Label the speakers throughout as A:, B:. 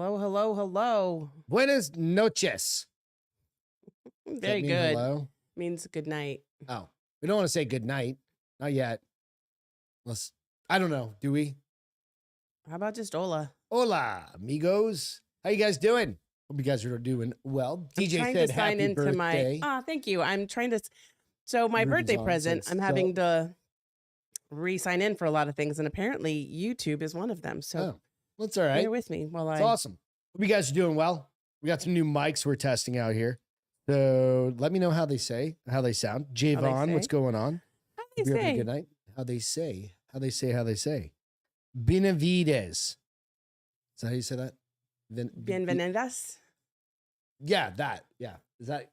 A: Hello, hello, hello.
B: Buenas noches.
A: Very good.
B: Hello?
A: Means good night.
B: Oh, we don't want to say good night. Not yet. I don't know. Do we?
A: How about just hola?
B: Hola, amigos. How you guys doing? Hope you guys are doing well. DJ said happy birthday.
A: Thank you. I'm trying to. So my birthday present, I'm having to re-sign in for a lot of things, and apparently YouTube is one of them. So
B: that's all right.
A: Bear with me while
B: It's awesome. Hope you guys are doing well. We got some new mics we're testing out here. So let me know how they sound. Javon, what's going on?
A: How they say?
B: Good night. How they say. Benavides. Is that how you say that?
A: Bienvenidas.
B: Yeah, that. Yeah. Is that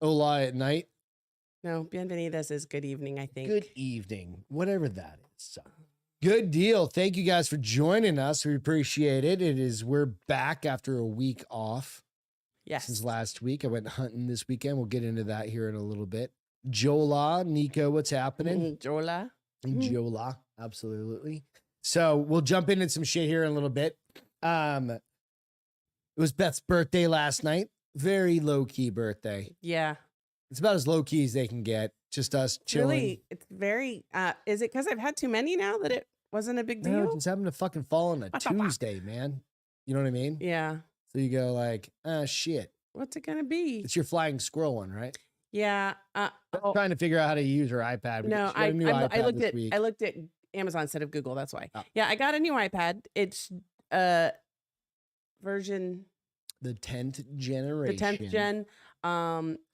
B: hola at night?
A: No, bienvenidas is good evening, I think.
B: Good evening. Whatever that is. So, good deal. Thank you guys for joining us. We appreciate it. We're back after a week off.
A: Yes.
B: Since last week. I went hunting this weekend. We'll get into that here in a little bit. Jola, Nico, what's happening?
A: Jola.
B: Jola, absolutely. So we'll jump into some shit here in a little bit. It was Beth's birthday last night. Very low-key birthday.
A: Yeah.
B: It's about as low-key as they can get. Just us chilling.
A: Really, it's very, is it because I've had too many now that it wasn't a big deal?
B: No, just having to fucking fall on a Tuesday, man. You know what I mean?
A: Yeah.
B: So you go like, shit.
A: What's it going to be?
B: It's your flying squirrel one, right?
A: Yeah.
B: I'm trying to figure out how to use her iPad.
A: No, I looked at Amazon instead of Google. That's why. Oh. Yeah, I got a new iPad. It's version.
B: The 10th generation.
A: The 10th gen.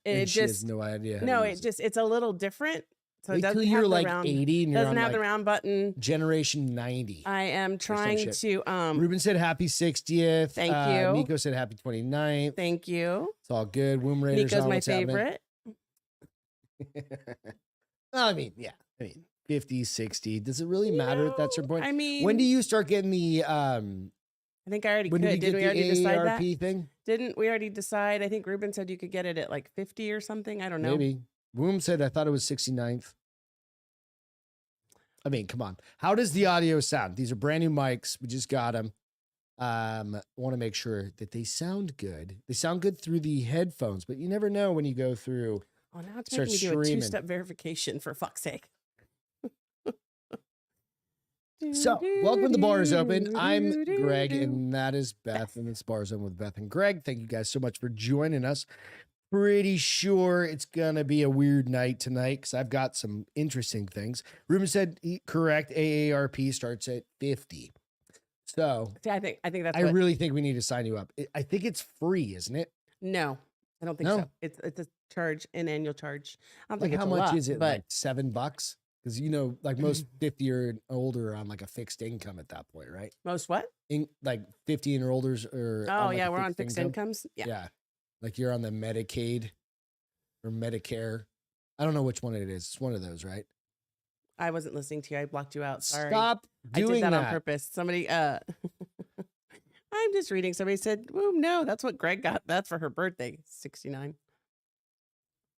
B: It just has no idea.
A: It's a little different. So it doesn't have
B: you're
A: the
B: like
A: round,
B: 80 and
A: doesn't have the round button.
B: Generation 90.
A: I am trying to
B: Ruben said happy 60th.
A: Thank you.
B: Nico said happy 29th.
A: Thank you.
B: It's all good. Womb Raiders.
A: Nico's my favorite.
B: I mean, 50, 60. Does it really matter at that certain point?
A: I mean,
B: when do you start getting the
A: I think I already could. Didn't we already decide that?
B: Thing?
A: Didn't we already decide? I think Ruben said you could get it at like 50 or something. I don't know.
B: Maybe. Womb said I thought it was 69th. I mean, come on. How does the audio sound? These are brand new mics. We just got them. Want to make sure that they sound good. They sound good through the headphones, but you never know when you go through.
A: Oh, now it's making me do a two-step verification, for fuck's sake.
B: So, welcome to The Bar is Open. I'm Greg, and that is Beth, and it's Bar is Open with Beth and Greg. Thank you guys so much for joining us. Pretty sure it's going to be a weird night tonight because I've got some interesting things. Ruben said correct. AARP starts at 50. So,
A: I think that's
B: I really think we need to sign you up. I think it's free, isn't it?
A: No, I don't think so. It's a charge, an annual charge. I don't think it's
B: how
A: a
B: much
A: lot,
B: is it?
A: But
B: like $7? Because like most 50 or older are on like a fixed income at that point, right?
A: Most what?
B: Like 50 and older or
A: we're on fixed incomes.
B: Yeah. Like you're on the Medicaid or Medicare. I don't know which one it is. It's one of those, right?
A: I wasn't listening to you. I blocked you out. Sorry.
B: Stop doing that.
A: I did that on purpose. Somebody, I'm just reading. Somebody said, "Oh no, that's what Greg got. That's for her birthday, 69."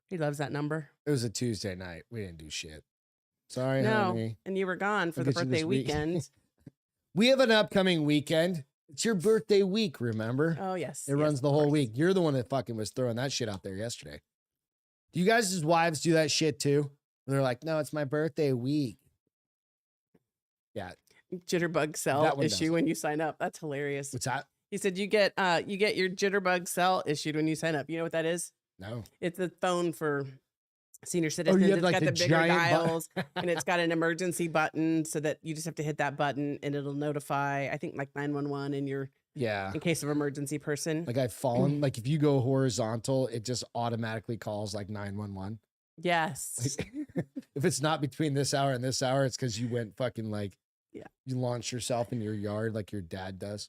A: He loves that number.
B: It was a Tuesday night. We didn't do shit. Sorry,
A: no,
B: honey.
A: And you were gone for the birthday weekend.
B: We have an upcoming weekend. It's your birthday week, remember?
A: Oh, yes.
B: It runs the whole week. You're the one that fucking was throwing that shit out there yesterday. Do you guys' wives do that shit too? They're like, no, it's my birthday week. Yeah.
A: Jitterbug cell issue when you sign up. That's hilarious.
B: What's that?
A: He said you get your jitterbug cell issued when you sign up. You know what that is?
B: No.
A: It's the phone for senior citizens.
B: You have
A: it's
B: like
A: got the bigger dials and it's got an emergency button so that you just have to hit that button and it'll notify, I think, like 911 and you're in case of emergency person.
B: Like I've fallen, like if you go horizontal, it just automatically calls like 911.
A: Yes.
B: Like, if it's not between this hour and this hour, it's because you went fucking like, you launched yourself in your yard like your dad does.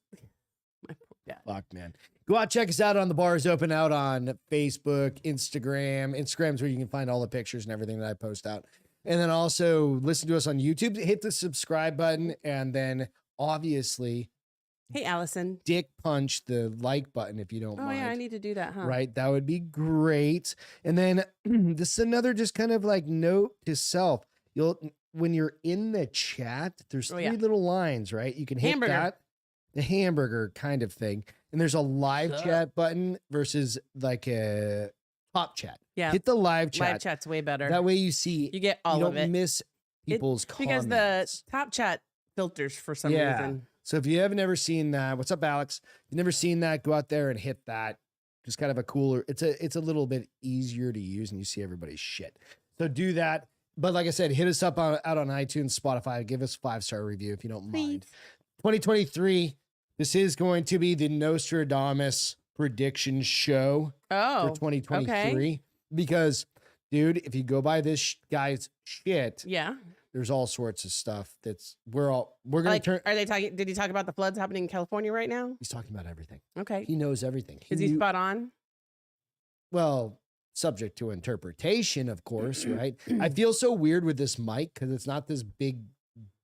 A: My poor dad.
B: Fuck, man. Go out, check us out on The Bar is Open out on Facebook, Instagram. Instagram's where you can find all the pictures and everything that I post out. And then also listen to us on YouTube. Hit the subscribe button and then obviously,
A: hey, Allison,
B: dick punch the like button if you don't mind.
A: Oh, yeah, I need to do that, huh?
B: Right, that would be great. And then this is another just kind of like note to self. When you're in the chat, there's three little lines, right? You can hit that. the hamburger kind of thing. And there's a live chat button versus like a top chat.
A: Yeah.
B: Hit the live chat.
A: Live chat's way better.
B: That way you see,
A: you get all
B: you
A: of
B: don't
A: it.
B: miss people's comments.
A: Because the top chat filters for some reason.
B: So if you have never seen that, what's up, Alex? If you've never seen that, go out there and hit that. Just kind of a cooler, it's a little bit easier to use and you see everybody's shit. So do that. But like I said, hit us up out on iTunes, Spotify. Give us a 5-star review if you don't mind. 2023, this is going to be the Nostradamus prediction show for 2023. Okay. Because, dude, if you go by this guy's shit, there's all sorts of stuff that's we're gonna turn.
A: Are they talking? Did he talk about the floods happening in California right now?
B: He's talking about everything.
A: Okay,
B: he knows everything.
A: Is he spot on?
B: Well, subject to interpretation, of course, right? I feel so weird with this mic because it's not this big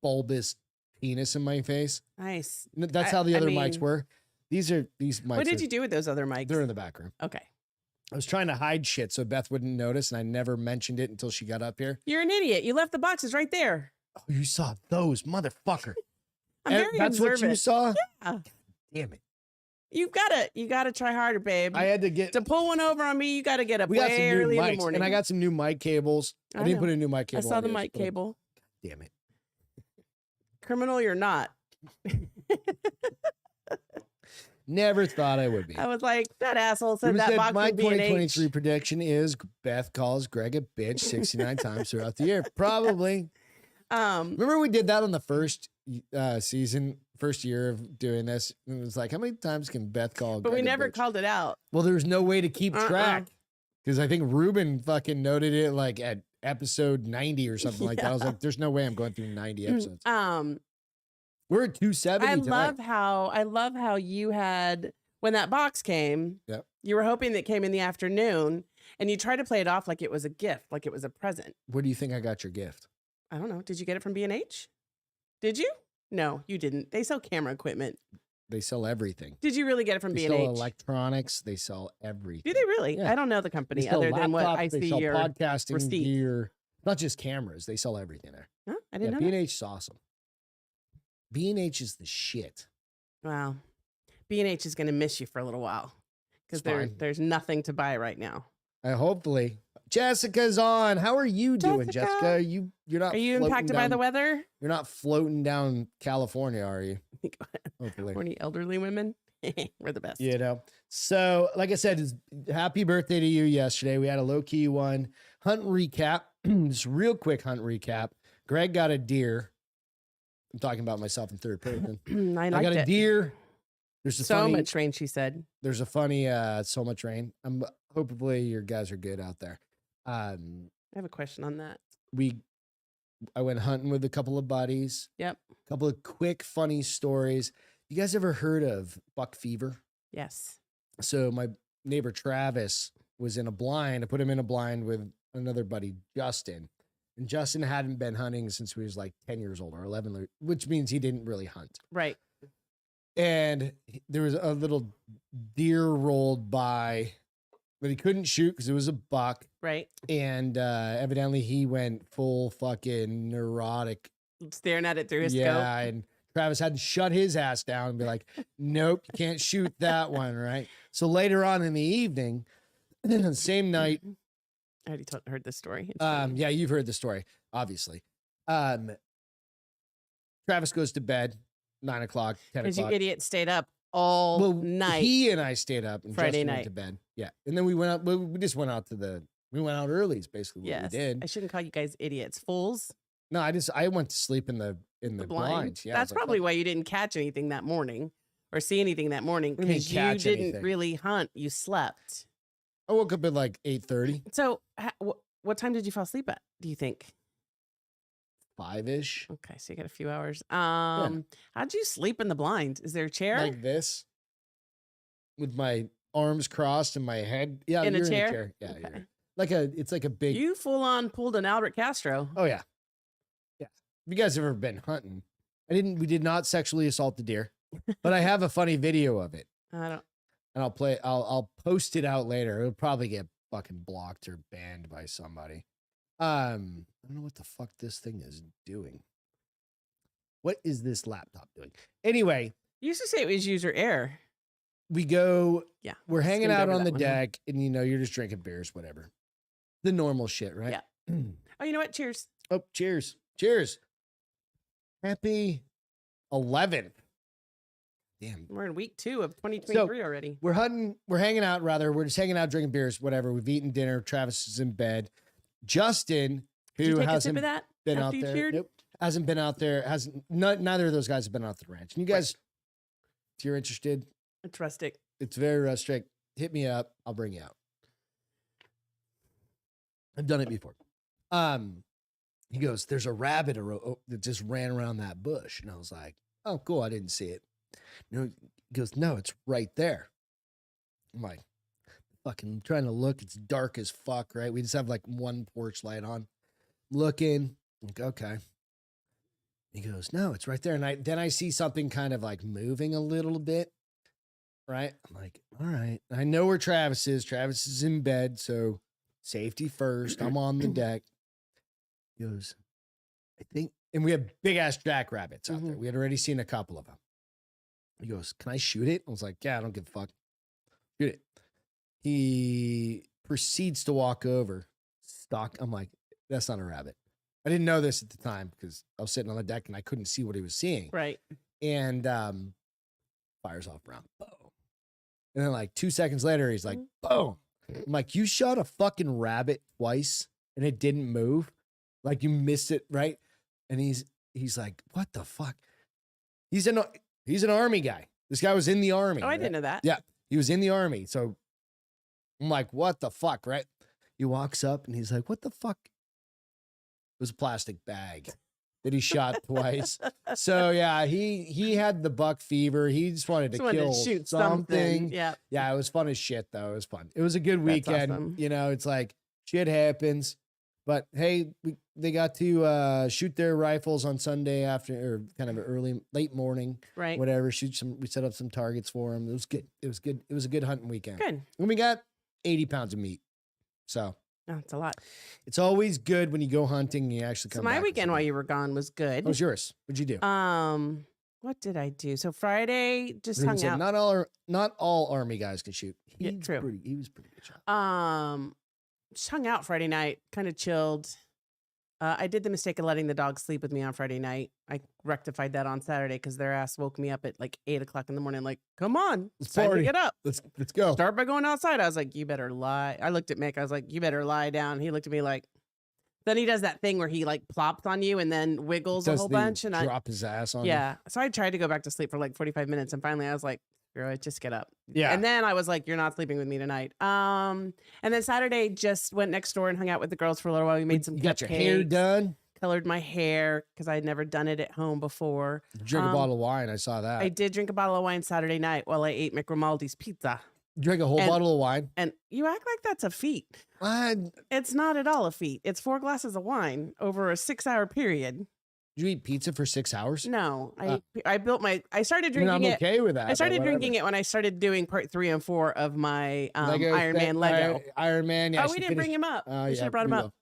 B: bulbous penis in my face.
A: Nice.
B: That's how the other mics were. These mics.
A: What did you do with those other mics?
B: They're in the back room.
A: Okay.
B: I was trying to hide shit so Beth wouldn't notice, and I never mentioned it until she got up here.
A: You're an idiot. You left the boxes right there.
B: Oh, you saw those, motherfucker.
A: I'm very
B: That's
A: observant.
B: what you saw?
A: Yeah.
B: Damn it.
A: You gotta try harder, babe.
B: I had to
A: pull one over on me. You gotta get up way early in the morning.
B: And I got some new mic cables. I didn't put a new mic cable.
A: I saw the mic cable.
B: Damn it.
A: Criminal, you're not.
B: Never thought I would be.
A: I was like, that asshole said that box
B: my
A: would be an
B: 2023
A: H.
B: prediction is Beth calls Greg a bitch 69 times throughout the year. Probably. Remember we did that on the first season, first year of doing this. It was like, how many times can Beth call
A: But
B: Greg
A: we never
B: a bitch?
A: called it out.
B: Well, there's no way to keep track. Because I think Ruben fucking noted it like at episode 90 or something like that. I was like, there's no way I'm going through 90 episodes. We're at 270 tonight.
A: I love how you had, when that box came, you were hoping that it came in the afternoon, and you tried to play it off like it was a gift, like it was a present.
B: Where do you think I got your gift?
A: I don't know. Did you get it from B&H? Did you? No, you didn't. They sell camera equipment.
B: They sell everything.
A: Did you really get it from B&H?
B: They sell electronics. They sell everything.
A: Do they really?
B: Yeah.
A: I don't know the company
B: other
A: than what I see your
B: podcasting
A: receipt.
B: gear. Not just cameras. They sell everything there.
A: Huh? I didn't know
B: B&H is awesome. B&H is the shit.
A: Wow. B&H is going to miss you for a little while because there's nothing to buy right now.
B: Hopefully. Jessica's on. How are you doing, Jessica? You're not.
A: Are you impacted by the weather?
B: You're not floating down California, are you? Hopefully.
A: Horny elderly women. We're the best.
B: You know. So, like I said, happy birthday to you yesterday. We had a low key one. Hunt recap. Just real quick hunt recap. Greg got a deer. I'm talking about myself in third person.
A: I
B: got a deer. There's
A: so much rain, she said.
B: There's a funny, so much rain. Hopefully your guys are good out there.
A: I have a question on that.
B: I went hunting with a couple of buddies.
A: Yep.
B: A couple of quick, funny stories. You guys ever heard of buck fever?
A: Yes.
B: So my neighbor Travis was in a blind. I put him in a blind with another buddy, Justin. And Justin hadn't been hunting since he was like 10 years old or 11, which means he didn't really hunt.
A: Right.
B: And there was a little deer rolled by, but he couldn't shoot because it was a buck.
A: Right.
B: And evidently he went full fucking neurotic.
A: Staring at it through his scope.
B: Yeah. And Travis had to shut his ass down and be like, nope, you can't shoot that one. Right. So later on in the evening, same night.
A: I already heard this story.
B: Yeah, you've heard the story, obviously. Travis goes to bed, 9 o'clock, 10 o'clock.
A: Because you idiot stayed up all night.
B: He and I stayed up and
A: Friday
B: Justin
A: night
B: went to bed. Yeah. And then we went out, we just went out we went out early is basically what we did.
A: I shouldn't call you guys idiots. Fools.
B: No, I went to sleep in the blinds. Yeah.
A: That's probably why you didn't catch anything that morning or see anything that morning, because you didn't really hunt. You slept.
B: I woke up at like 8:30.
A: So what time did you fall asleep at, do you think?
B: 5-ish.
A: Okay, so you got a few hours. How'd you sleep in the blind? Is there a chair?
B: Like this. With my arms crossed and my head. Yeah,
A: in a chair?
B: In a chair. Yeah, okay. It's like a big.
A: You full on pulled an Albert Castro.
B: Oh yeah. Yeah. Have you guys ever been hunting? We did not sexually assault the deer, but I have a funny video of it. And I'll post it out later. It'll probably get fucking blocked or banned by somebody. I don't know what the fuck this thing is doing. What is this laptop doing? Anyway,
A: You used to say it was user air.
B: We go,
A: Yeah.
B: we're hanging
A: skimmed
B: out
A: over
B: on
A: that
B: the
A: one, huh?
B: deck, and you're just drinking beers, whatever. The normal shit, right?
A: Yeah. Oh, you know what? Cheers.
B: Oh, cheers. Cheers. Happy 11th. Damn.
A: We're in week 2 of 2023 already.
B: We're hanging out, rather. We're just hanging out, drinking beers, whatever. We've eaten dinner. Travis is in bed. Justin,
A: Did you
B: who
A: take a sip
B: hasn't
A: of that
B: been
A: after
B: out
A: you
B: there.
A: cheered?
B: Nope. Hasn't been out there. Neither of those guys have been out to the ranch. And you guys, if you're interested,
A: It's rustic.
B: it's very rustic. Hit me up. I'll bring you out. I've done it before. He goes, there's a rabbit that just ran around that bush. And I was like, oh, cool. I didn't see it. No, he goes, no, it's right there. I'm like, fucking trying to look. It's dark as fuck, right? We just have like one porch light on. Looking. Like, okay. He goes, no, it's right there. And then I see something kind of like moving a little bit. Right? I'm like, all right. I know where Travis is. Travis is in bed, so safety first. I'm on the deck. He goes, I think, and we have big ass jackrabbits out there. We had already seen a couple of them. He goes, can I shoot it? I was like, yeah, I don't give a fuck. Shoot it. He proceeds to walk over. I'm like, that's not a rabbit. I didn't know this at the time because I was sitting on the deck and I couldn't see what he was seeing.
A: Right.
B: And fires off round. Boom. And then like 2 seconds later, he's like, boom. I'm like, you shot a fucking rabbit twice and it didn't move. Like you missed it, right? And he's like, what the fuck? He's an army guy. This guy was in the army.
A: Oh, I didn't know that.
B: Yeah, he was in the army. So I'm like, what the fuck, right? He walks up and he's like, what the fuck? It was a plastic bag that he shot twice. So yeah, he had the buck fever. He just wanted to kill
A: shoot
B: something.
A: Yeah.
B: Yeah, it was fun as shit though. It was fun. It was a good weekend.
A: Awesome.
B: It's like shit happens. But hey, they got to shoot their rifles on Sunday after, or kind of late morning,
A: Right.
B: whatever. We set up some targets for them. It was good. It was good. It was a good hunting weekend.
A: Good.
B: And we got 80 pounds of meat. So
A: Oh, it's a lot.
B: it's always good when you go hunting and you actually come
A: So
B: back.
A: my
B: with
A: weekend while
B: something.
A: you were gone was good.
B: How was yours? What'd you do?
A: What did I do? So Friday just hung out.
B: Not all army guys can shoot.
A: Yeah, true.
B: He was pretty good shot.
A: Just hung out Friday night, kind of chilled. I did the mistake of letting the dog sleep with me on Friday night. I rectified that on Saturday because their ass woke me up at like 8 o'clock in the morning. Like, come on, it's time to
B: party.
A: get up.
B: Let's go.
A: Start by going outside. I was like, you better lie. I looked at Mick. I was like, you better lie down. He looked at me like. Then he does that thing where he like plops on you and then wiggles a whole bunch. And
B: drop his ass on you.
A: yeah. So I tried to go back to sleep for like 45 minutes, and finally I was like, girl, just get up.
B: Yeah.
A: And then I was like, you're not sleeping with me tonight. And then Saturday just went next door and hung out with the girls for a little while. We made some
B: You got your hair
A: cupcakes,
B: done?
A: colored my hair because I had never done it at home before.
B: Drink a bottle of wine. I saw that.
A: I did drink a bottle of wine Saturday night while I ate McGrimaldi's pizza.
B: Drank a whole bottle of wine.
A: And you act like that's a feat.
B: Did
A: It's not at all a feat. It's 4 glasses of wine over a 6-hour period.
B: you eat pizza for 6 hours?
A: No, I started
B: I mean,
A: drinking
B: I'm
A: it.
B: okay with that.
A: I started drinking it when I started doing part 3 and 4 of my Iron Man Lego.
B: Iron Man. Yeah,
A: Oh, we didn't bring him up. We should have brought him up.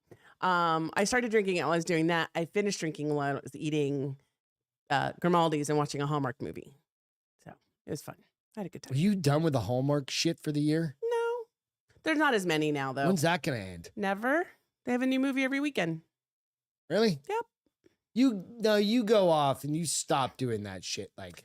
A: I started drinking it while I was doing that. I finished drinking while I was eating Grimaldi's and watching a Hallmark movie. So it was fun. I had a good
B: Are
A: time.
B: you done with the Hallmark shit for the year?
A: No, there's not as many now though.
B: When's that gonna end?
A: Never. They have a new movie every weekend.
B: Really?
A: Yep.
B: You go off and you stop doing that shit. Like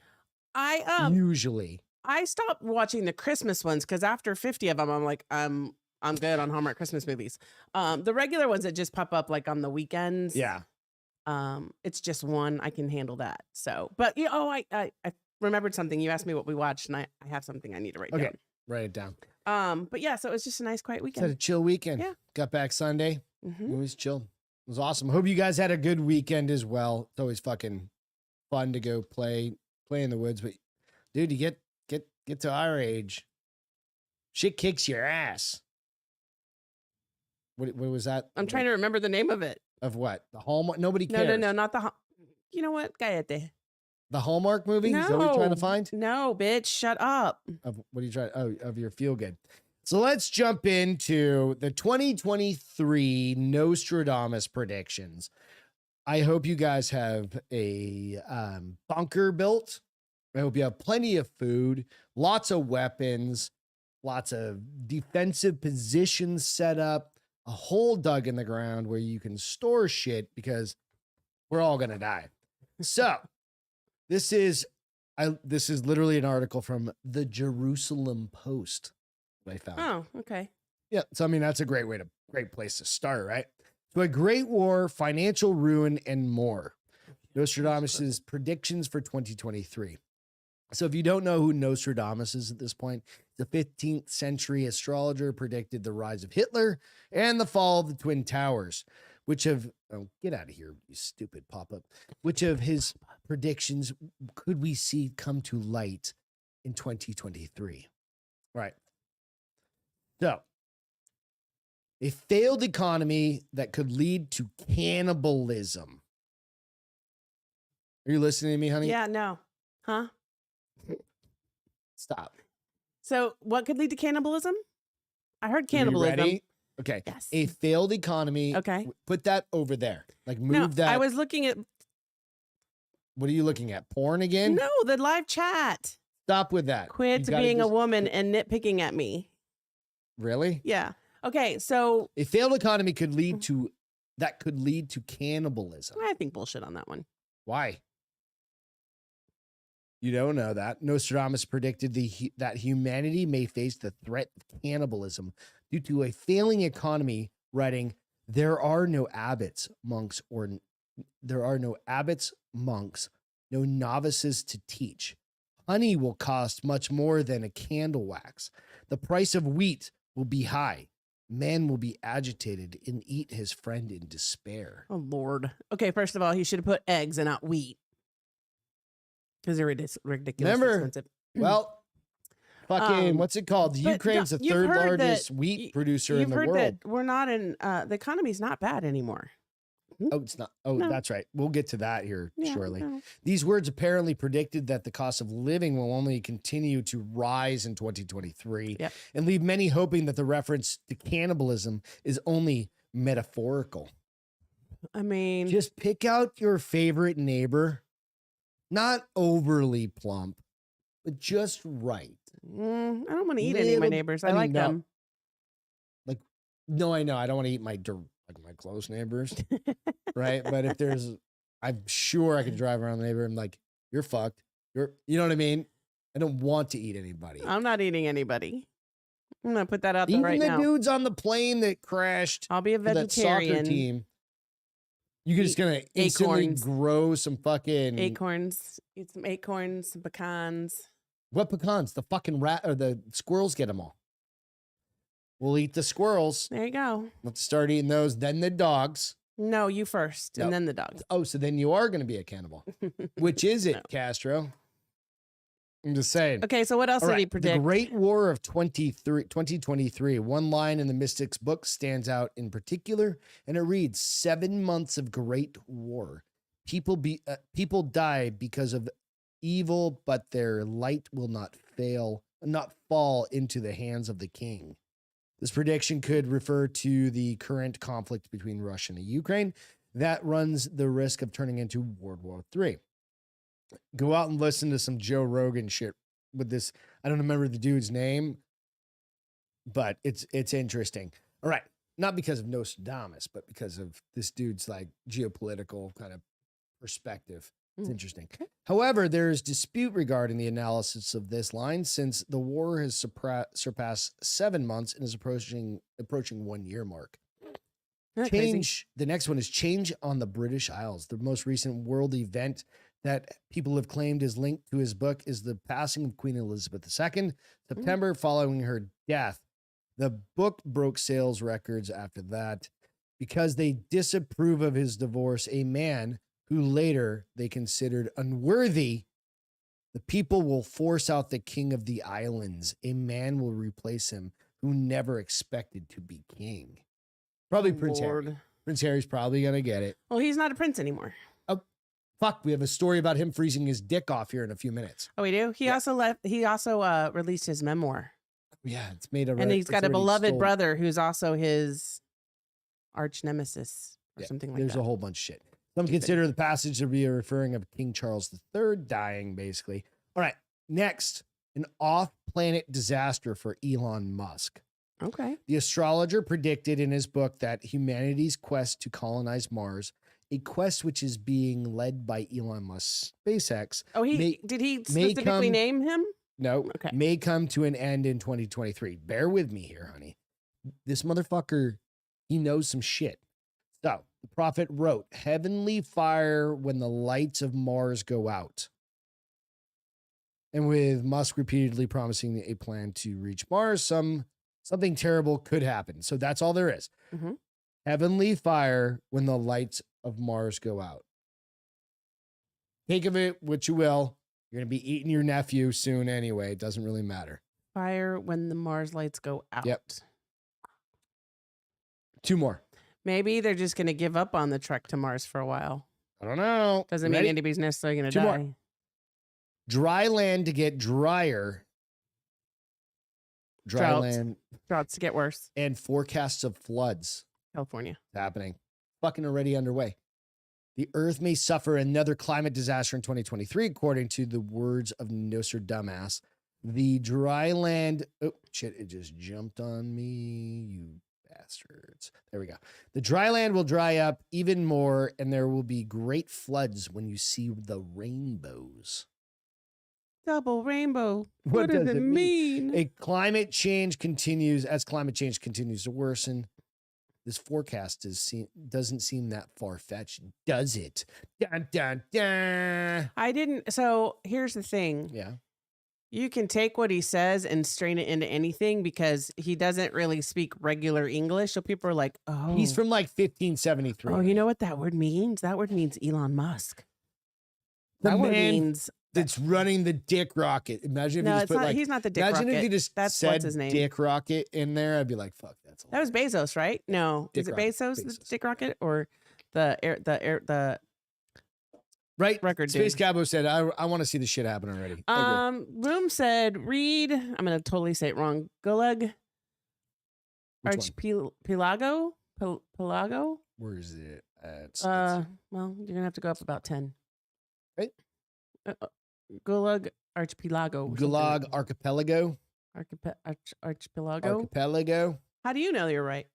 B: usually.
A: I stopped watching the Christmas ones because after 50 of them, I'm like, I'm good on Hallmark Christmas movies. The regular ones that just pop up like on the weekends.
B: Yeah.
A: It's just one. I can handle that. So, but I remembered something. You asked me what we watched, and I have something I need to write down.
B: Write it down.
A: But yeah, so it was just a nice, quiet
B: It's
A: weekend.
B: had a chill weekend.
A: Yeah.
B: Got back Sunday.
A: Mhm.
B: It was chill. It was awesome. Hope you guys had a good weekend as well. It's always fucking fun to go play in the woods. But dude, you get to our age, shit kicks your ass. What was that?
A: I'm trying to remember the name of it.
B: Of what? The Hallmark? Nobody cares.
A: No, not the. You know what? Cállate.
B: The Hallmark movie? Is that what you're trying to find?
A: No, bitch, shut up.
B: Of what are you trying? Oh, of your feel good. So let's jump into the 2023 Nostradamus predictions. I hope you guys have a bunker built I hope you have plenty of food, lots of weapons, lots of defensive positions set up, a hole dug in the ground where you can store shit because we're all going to die. So this is literally an article from the Jerusalem Post that I found.
A: Oh, okay.
B: Yeah. So, I mean, that's a great place to start, right? So a great war, financial ruin, and more. Nostradamus's predictions for 2023. So if you don't know who Nostradamus is at this point, the 15th century astrologer predicted the rise of Hitler and the fall of the Twin Towers, which of, oh, get out of here, you stupid pop-up. Which of his predictions could we see come to light in 2023? Right. So, a failed economy that could lead to cannibalism. Are you listening to me, honey?
A: Yeah, no. Huh?
B: Stop.
A: So what could lead to cannibalism? I heard
B: Are you
A: cannibalism.
B: ready? Okay.
A: Yes.
B: A failed economy.
A: Okay.
B: Put that over there. Like move
A: No,
B: that.
A: I was looking at
B: What are you looking at? Porn again?
A: no, the live chat.
B: Stop with that.
A: Quit
B: You gotta
A: being a
B: just-
A: woman and nitpicking at me.
B: Really?
A: Yeah. Okay, so
B: A failed economy could lead to cannibalism.
A: I think bullshit on that one.
B: Why? You don't know that. Nostradamus predicted that humanity may face the threat of cannibalism due to a failing economy, writing, there are no abbots, monks, no novices to teach. Honey will cost much more than a candle wax. The price of wheat will be high. Man will be agitated and eat his friend in despair.
A: Oh Lord. Okay, first of all, he should have put eggs and not wheat. Because they're ridiculously
B: Remember,
A: expensive.
B: well, fucking, what's it called?
A: but
B: Ukraine's the
A: you've
B: third
A: heard
B: largest
A: that-
B: wheat producer in
A: You've
B: the
A: heard
B: world.
A: that we're not in the economy's not bad anymore.
B: Oh, it's not. Oh,
A: No.
B: that's right. We'll get to that here
A: Yeah,
B: shortly.
A: no.
B: These words apparently predicted that the cost of living will only continue to rise in 2023
A: Yep.
B: and leave many hoping that the reference to cannibalism is only metaphorical.
A: I mean,
B: Just pick out your favorite neighbor, not overly plump, but just right.
A: I don't want to eat any of my
B: Little-
A: neighbors.
B: I
A: I
B: mean,
A: like
B: no.
A: them.
B: No, I know. I don't want to eat my close neighbors, right? But if there's, I'm sure I could drive around the neighborhood and like, you're fucked. You know what I mean? I don't want to eat anybody.
A: I'm not eating anybody. I'm gonna put that out there
B: Even
A: right
B: the
A: now.
B: dudes on the plane that crashed
A: I'll be a
B: for that soccer
A: vegetarian.
B: team. You're just
A: Eat
B: gonna instantly
A: acorns.
B: grow some fucking
A: Acorns. Eat some acorns, some pecans.
B: What pecans? The fucking rat or the squirrels get them all. We'll eat the squirrels.
A: There you go.
B: Let's start eating those. Then the dogs.
A: No, you first,
B: No.
A: and then the dogs.
B: Oh, so then you are going to be a cannibal. Which is it,
A: No.
B: Castro? I'm just saying.
A: Okay, so what else
B: All
A: did he
B: right,
A: predict?
B: The Great War of 2023. One line in the Mystics book stands out in particular, and it reads, 7 months of great war. People die because of evil, but their light will not fall into the hands of the king. This prediction could refer to the current conflict between Russia and Ukraine that runs the risk of turning into World War III. Go out and listen to some Joe Rogan shit with this. I don't remember the dude's name, but it's interesting. All right. Not because of Nostradamus, but because of this dude's like geopolitical kind of perspective. It's interesting.
A: Okay.
B: However, there is dispute regarding the analysis of this line since the war has surpassed 7 months and is approaching 1 year mark.
A: Isn't that crazy?
B: Change. The next one is change on the British Isles. The most recent world event that people have claimed is linked to his book is the passing of Queen Elizabeth II, September following her death. The book broke sales records after that because they disapprove of his divorce, a man who later they considered unworthy. The people will force out the king of the islands. A man will replace him who never expected to be king. Probably
A: Oh,
B: Prince Harry.
A: Lord.
B: Prince Harry's probably going to get it.
A: Well, he's not a prince anymore.
B: Fuck, we have a story about him freezing his dick off here in a few minutes.
A: Oh, we do. He
B: Yeah.
A: also released his memoir,
B: Yeah, it's made a
A: and he's got a
B: it's already
A: beloved
B: sold.
A: brother who's also his arch nemesis or
B: Yeah,
A: something like
B: There's
A: that.
B: a whole bunch of shit. Some
A: Stupid.
B: consider the passage to be a referring of King Charles III dying, basically. All right. Next, an off-planet disaster for Elon Musk.
A: Okay.
B: The astrologer predicted in his book that humanity's quest to colonize Mars, a quest which is being led by Elon Musk's SpaceX.
A: Oh, did he specifically name him?
B: No.
A: Okay.
B: May come to an end in 2023. Bear with me here, honey. This motherfucker, he knows some shit. So the prophet wrote, heavenly fire when the lights of Mars go out. And with Musk repeatedly promising a plan to reach Mars, something terrible could happen. So that's all there is.
A: Mm-hmm.
B: Heavenly fire when the lights of Mars go out. Think of it what you will. You're going to be eating your nephew soon anyway. It doesn't really matter.
A: Fire when the Mars lights go out.
B: Yep. 2 more.
A: Maybe they're just going to give up on the trek to Mars for a while.
B: I don't know.
A: Doesn't mean anybody's necessarily going to
B: 2
A: die.
B: more. Dry land to get drier.
A: Droughts to get worse.
B: And forecasts of floods.
A: California.
B: It's happening. Fucking already underway. The Earth may suffer another climate disaster in 2023, according to the words of Nostradamus. The dry land... Oh, shit, it just jumped on me, you bastards. There we go. The dry land will dry up even more, and there will be great floods when you see the rainbows.
A: Double rainbow.
B: What
A: does it mean?
B: As climate change continues to worsen, this forecast doesn't seem that far-fetched, does it? Dun, dun, dun.
A: So here's the thing.
B: Yeah.
A: You can take what he says and strain it into anything because he doesn't really speak regular English. So people are like, oh.
B: He's from like 1573.
A: Oh, you know what that word means? That word means Elon Musk. That word means...
B: That's running the dick rocket. Imagine if you just
A: he's not the dick rocket.
B: Imagine if you just said
A: what's his name?
B: Dick Rocket in there. I'd be like, fuck, that's a
A: that was Bezos, right? No,
B: Dick
A: is it
B: Rocket,
A: Bezos, the dick rocket, or the
B: right
A: record
B: Space
A: dude?
B: Cabo said, I want to see the shit happen already.
A: Room said, read. I'm gonna totally say it wrong. Gulag Archipelago. Pelago.
B: Where is it?
A: Well, you're gonna have to go up about 10.
B: Right.
A: Gulag Archipelago.
B: Gulag Archipelago.
A: Archipelago.
B: Archipelago.
A: How do you know you're right?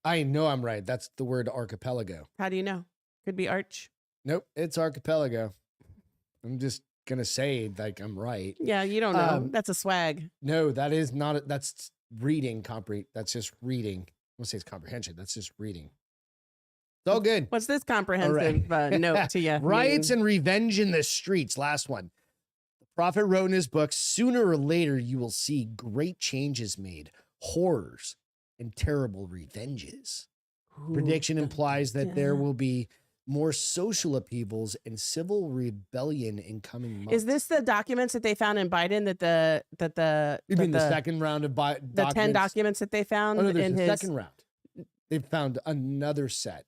B: I know I'm right. That's the word archipelago.
A: How do you know? Could be arch.
B: Nope, it's archipelago. I'm just gonna say like I'm right.
A: Yeah, you don't know. That's a swag.
B: No, that is not. That's reading. That's just reading. I won't say it's comprehension. That's just reading. It's all good.
A: What's this comprehensive note to you?
B: Riots and revenge in the streets. Last one. The prophet wrote in his book, sooner or later you will see great changes made, horrors, and terrible revenges.
A: Ooh,
B: Prediction implies that there will be more social upheavals and civil rebellion in coming months.
A: Is this the documents that they found in Biden
B: You mean the second round of documents?
A: The 10 documents that they found in his
B: second round. They found another set.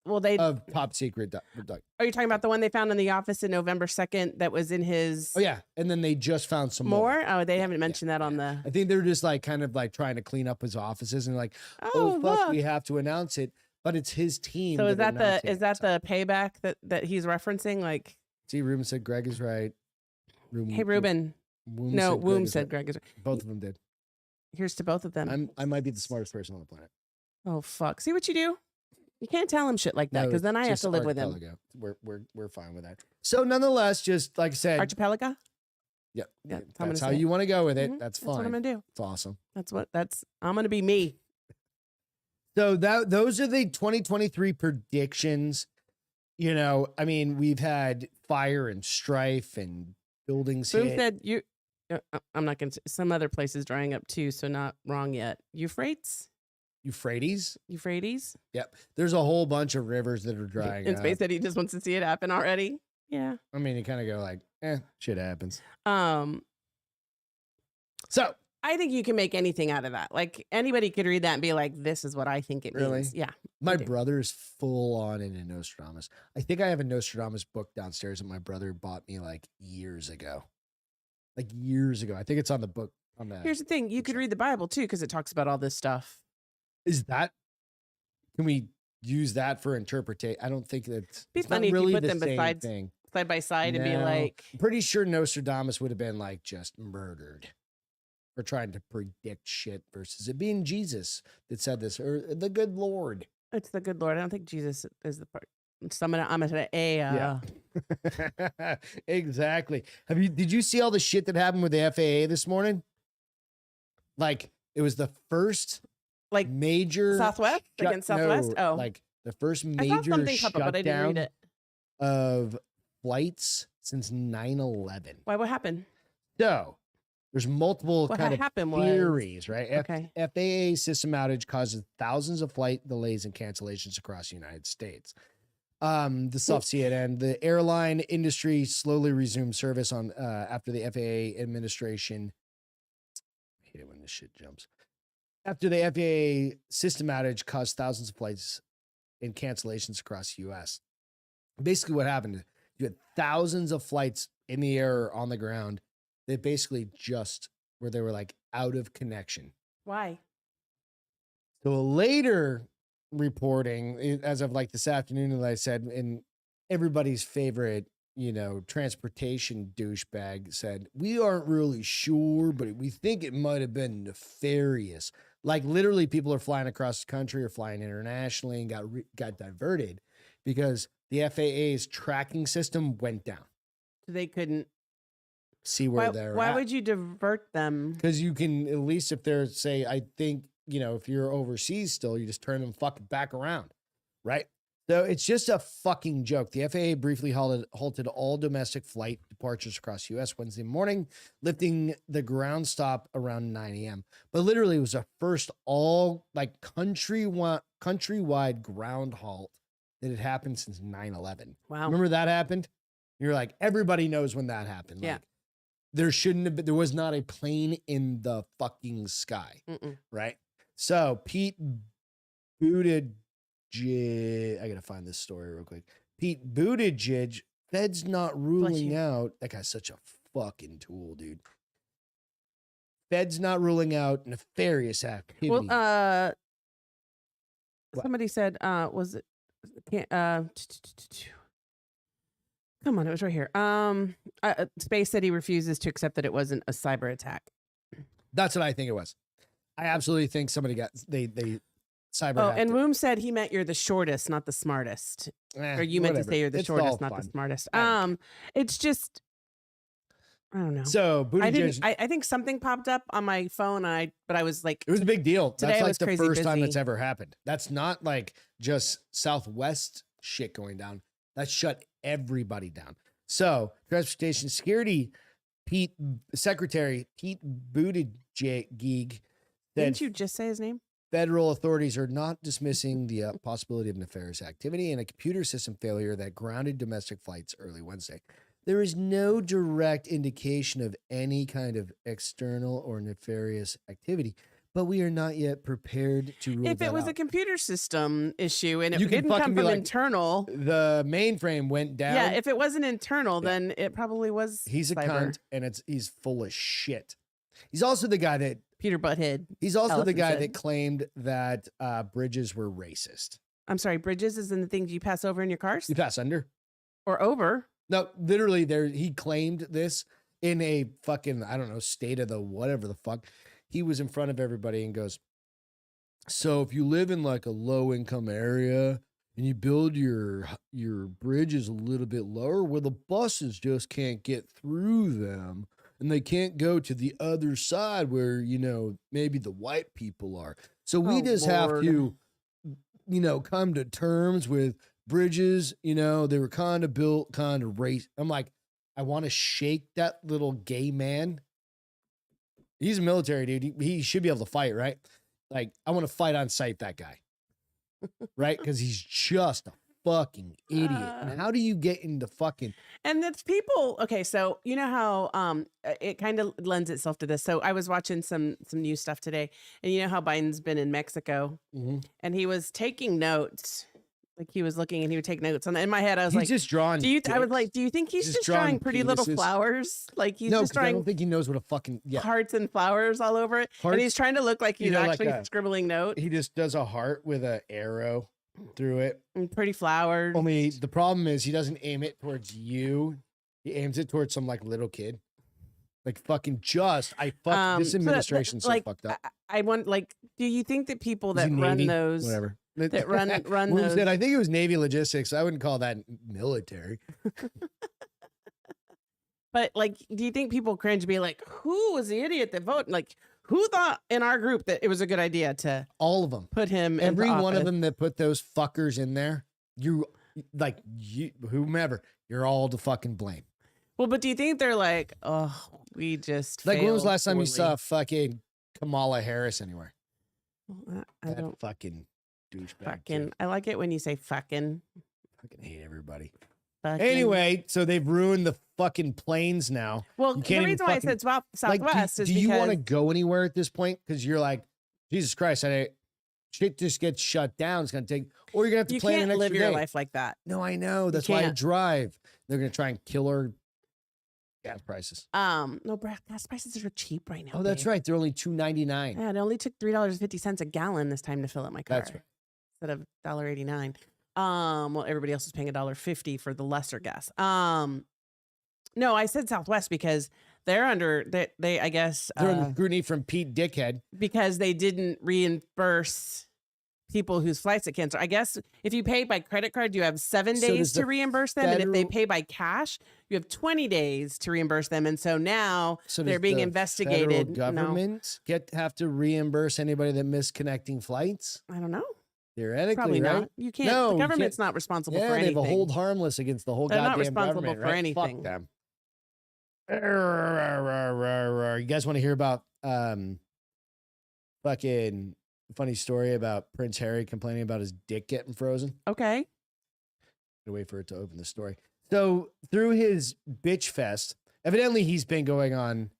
A: Well,
B: of top secret.
A: Are you talking about the one they found in the office in November 2nd that was in his?
B: Oh yeah, and then they just found some more.
A: Oh, they haven't mentioned that on the.
B: I think they're just like kind of like trying to clean up his offices and like, oh fuck,
A: look.
B: we have to announce it, but it's his team.
A: So is that the payback that he's referencing? Like,
B: see, Ruben said Greg is right.
A: Hey, Ruben. Womb said Greg is right.
B: Both of them did.
A: Here's to both of them.
B: I might be the smartest person on the planet.
A: Oh fuck! See what you do. You can't tell him shit like that because then I have to live with him.
B: We're fine with that. So nonetheless, just like I said,
A: Archipelago.
B: Yep.
A: Yeah,
B: that's how you want to go with it.
A: Mm-hmm.
B: That's fine.
A: That's what I'm gonna do.
B: It's awesome.
A: I'm gonna be me.
B: So those are the 2023 predictions. You know, I mean, we've had fire and strife and buildings
A: Boom
B: hit.
A: said I'm not gonna. Some other places drying up too, so not wrong yet. Euphrates.
B: Yep. There's a whole bunch of rivers that are drying
A: and
B: up.
A: Space said he just wants to see it happen already. Yeah.
B: I mean, you kind of go like, shit happens.
A: So I think you can make anything out of that. Like anybody could read that and be like, this is what I think it means. Yeah.
B: My brother's full on into Nostradamus. I think I have a Nostradamus book downstairs that my brother bought me like years ago. I think it's on the book.
A: Here's the thing. You could read the Bible too, because it talks about all this stuff.
B: Can we use that for interpretation? I don't think that's
A: be funny
B: really
A: if you put them
B: the
A: beside
B: thing.
A: side by side and be like,
B: I'm pretty sure Nostradamus would have been like just murdered for trying to predict shit versus it being Jesus that said this or the good Lord.
A: it's the good Lord. I don't think Jesus is the part. So I'm gonna
B: Yeah. Exactly. Did you see all the shit that happened with the FAA this morning? Like it was the first
A: like
B: major
A: Southwest against Southwest.
B: No, like the first
A: I saw
B: major
A: something pop up, but I didn't read
B: shutdown
A: it.
B: of flights since 9/11.
A: Why? What happened?
B: So there's multiple
A: What
B: kind of
A: happened
B: theories, right?
A: Okay.
B: FAA system outage causes thousands of flight delays and cancellations across the United States. This off CNN. The airline industry slowly resumed service on after the FAA administration. I hate it when this shit jumps. After the FAA system outage caused thousands of flights and cancellations across the U.S. Basically, what happened? You had thousands of flights in the air or on the ground that basically just where they were like out of connection.
A: Why?
B: So later reporting, as of like this afternoon, as I said, in everybody's favorite, transportation douchebag said, we aren't really sure, but we think it might have been nefarious. Like literally people are flying across the country or flying internationally and got diverted because the FAA's tracking system went down.
A: They couldn't
B: See where they're at.
A: Why would you divert them?
B: Because you can, at least if they're, say, I think, if you're overseas still, you just turn them fucking back around, right? So it's just a fucking joke. The FAA briefly halted all domestic flight departures across the U.S. Wednesday morning, lifting the ground stop around 9 a.m. But literally it was a first all like countrywide ground halt that had happened since 9/11.
A: Wow.
B: Remember that happened? You're like, everybody knows when that happened.
A: Yeah.
B: Like, there shouldn't have been, there was not a plane in the fucking sky. Right? So Pete Buttigieg, I gotta find this story real quick. Pete Buttigieg, Fed's not ruling out, that guy's such a fucking tool, dude. Fed's not ruling out nefarious activity.
A: Well, somebody said, was it, come on, it was right here. Space said he refuses to accept that it wasn't a cyber attack.
B: That's what I think it was. I absolutely think somebody they cyber.
A: Oh, and Room said he meant you're the shortest, not the smartest. Or you meant to say you're the shortest, not the smartest. It's just, I don't know.
B: So Buttigieg,
A: I think something popped up on my phone, but I was like,
B: it was a big deal.
A: Today
B: That's like the first time
A: busy.
B: that's ever happened. That's not like just Southwest shit going down. That shut everybody down. So Transportation Security Secretary Pete Buttigieg said,
A: didn't you just say his name?
B: Federal authorities are not dismissing the possibility of nefarious activity and a computer system failure that grounded domestic flights early Wednesday. There is no direct indication of any kind of external or nefarious activity, but we are not yet prepared to rule
A: If
B: that
A: it was
B: out.
A: a computer system issue and it
B: You can
A: didn't
B: fucking
A: come
B: be
A: from
B: like,
A: internal,
B: the mainframe went down.
A: yeah, if it wasn't internal, then it probably was.
B: He's a
A: cyber.
B: cunt, and he's full of shit. He's also the guy that
A: Peter Butthead.
B: he's also the
A: Allison
B: guy
A: said.
B: that claimed that bridges were racist.
A: I'm sorry, bridges is in the things you pass over in your cars
B: You pass under.
A: or over.
B: No, literally, he claimed this in a fucking, I don't know, state of the whatever the fuck. He was in front of everybody and goes, so if you live in like a low income area and you build your bridges a little bit lower, well, the buses just can't get through them and they can't go to the other side where, maybe the white people are. So we just have to, come to terms with bridges, they were kind of built, kind of race. I'm like, I want to shake that little gay man. He's a military dude. He should be able to fight, right? Like, I want to fight on sight that guy, right? Because he's just a fucking idiot. And how do you get into fucking...
A: And it's people. Okay, so you know how it kind of lends itself to this. So I was watching some new stuff today, and you know how Biden's been in Mexico, and he was taking notes. Like he was looking and he would take notes. And in my head, I was
B: he's
A: like,
B: just drawing.
A: I was like, do you think he's just drawing pretty little flowers? Like he's just drawing.
B: I don't think he knows what a fucking
A: hearts and flowers all over it.
B: Hearts,
A: and he's trying to look like he's actually
B: like
A: scribbling notes.
B: He just does a heart with an arrow through it.
A: And pretty flowered.
B: Only the problem is he doesn't aim it towards you. He aims it towards some like little kid. Like fucking this administration's so fucked up.
A: I want like, do you think that people
B: Is
A: that
B: he
A: run
B: Navy?
A: those
B: Whatever.
A: that run
B: Well,
A: those
B: I think it was Navy logistics. I wouldn't call that military.
A: But like, do you think people cringe be like, who was the idiot that voted? Like, who thought in our group that it was a good idea to
B: all of them
A: put him
B: every
A: into
B: one of
A: office?
B: them that put those fuckers in there, whomever, you're all to fucking blame.
A: Well, but do you think they're like, oh, we just
B: like when was the
A: failed
B: last time you
A: poorly?
B: saw fucking Kamala Harris anywhere?
A: Well, I
B: That
A: don't
B: fucking douchebag.
A: fucking. I like it when you say fucking.
B: Fucking hate everybody.
A: Fucking.
B: Anyway, so they've ruined the fucking planes now.
A: Well,
B: you
A: the
B: can't even
A: reason why I
B: fucking-
A: said Southwest is
B: do you
A: because
B: want to go anywhere at this point? Because you're like, Jesus Christ, shit just gets shut down. It's gonna take, or you're gonna have to
A: you
B: plan an
A: can't
B: extra
A: live your
B: day.
A: life like that.
B: No, I know. That's why I
A: can't.
B: drive. They're gonna try and kill our gas prices.
A: No, gas prices are cheap right now.
B: Oh, that's
A: babe.
B: right. They're only $2.99.
A: Yeah, it only took $3.50 a gallon this time to fill up my car.
B: That's right.
A: Instead of $1.89. Well, everybody else is paying $1.50 for the lesser gas. No, I said Southwest because they're under they I guess
B: They're under scrutiny from Pete Dickhead.
A: because they didn't reimburse people whose flights get canceled. I guess if you pay by credit card, you have 7
B: So
A: days
B: does
A: to
B: the
A: reimburse them, and if they
B: federal-
A: pay by cash, you have 20 days to reimburse them. And so now
B: So
A: they're
B: does
A: being
B: the
A: investigated.
B: Federal government have to reimburse anybody that missed connecting flights?
A: No, I don't know.
B: Theoretically,
A: Probably
B: right?
A: not. You can't.
B: No,
A: The
B: you
A: government's not responsible
B: Yeah,
A: for
B: they have
A: anything.
B: a hold harmless against the whole
A: They're not
B: goddamn
A: responsible
B: government,
A: for
B: right?
A: anything.
B: Fuck them. You guys want to hear about fucking funny story about Prince Harry complaining about his dick getting frozen?
A: Okay.
B: Gonna wait for it to open the story. So through his bitch fest, evidently he's been going on.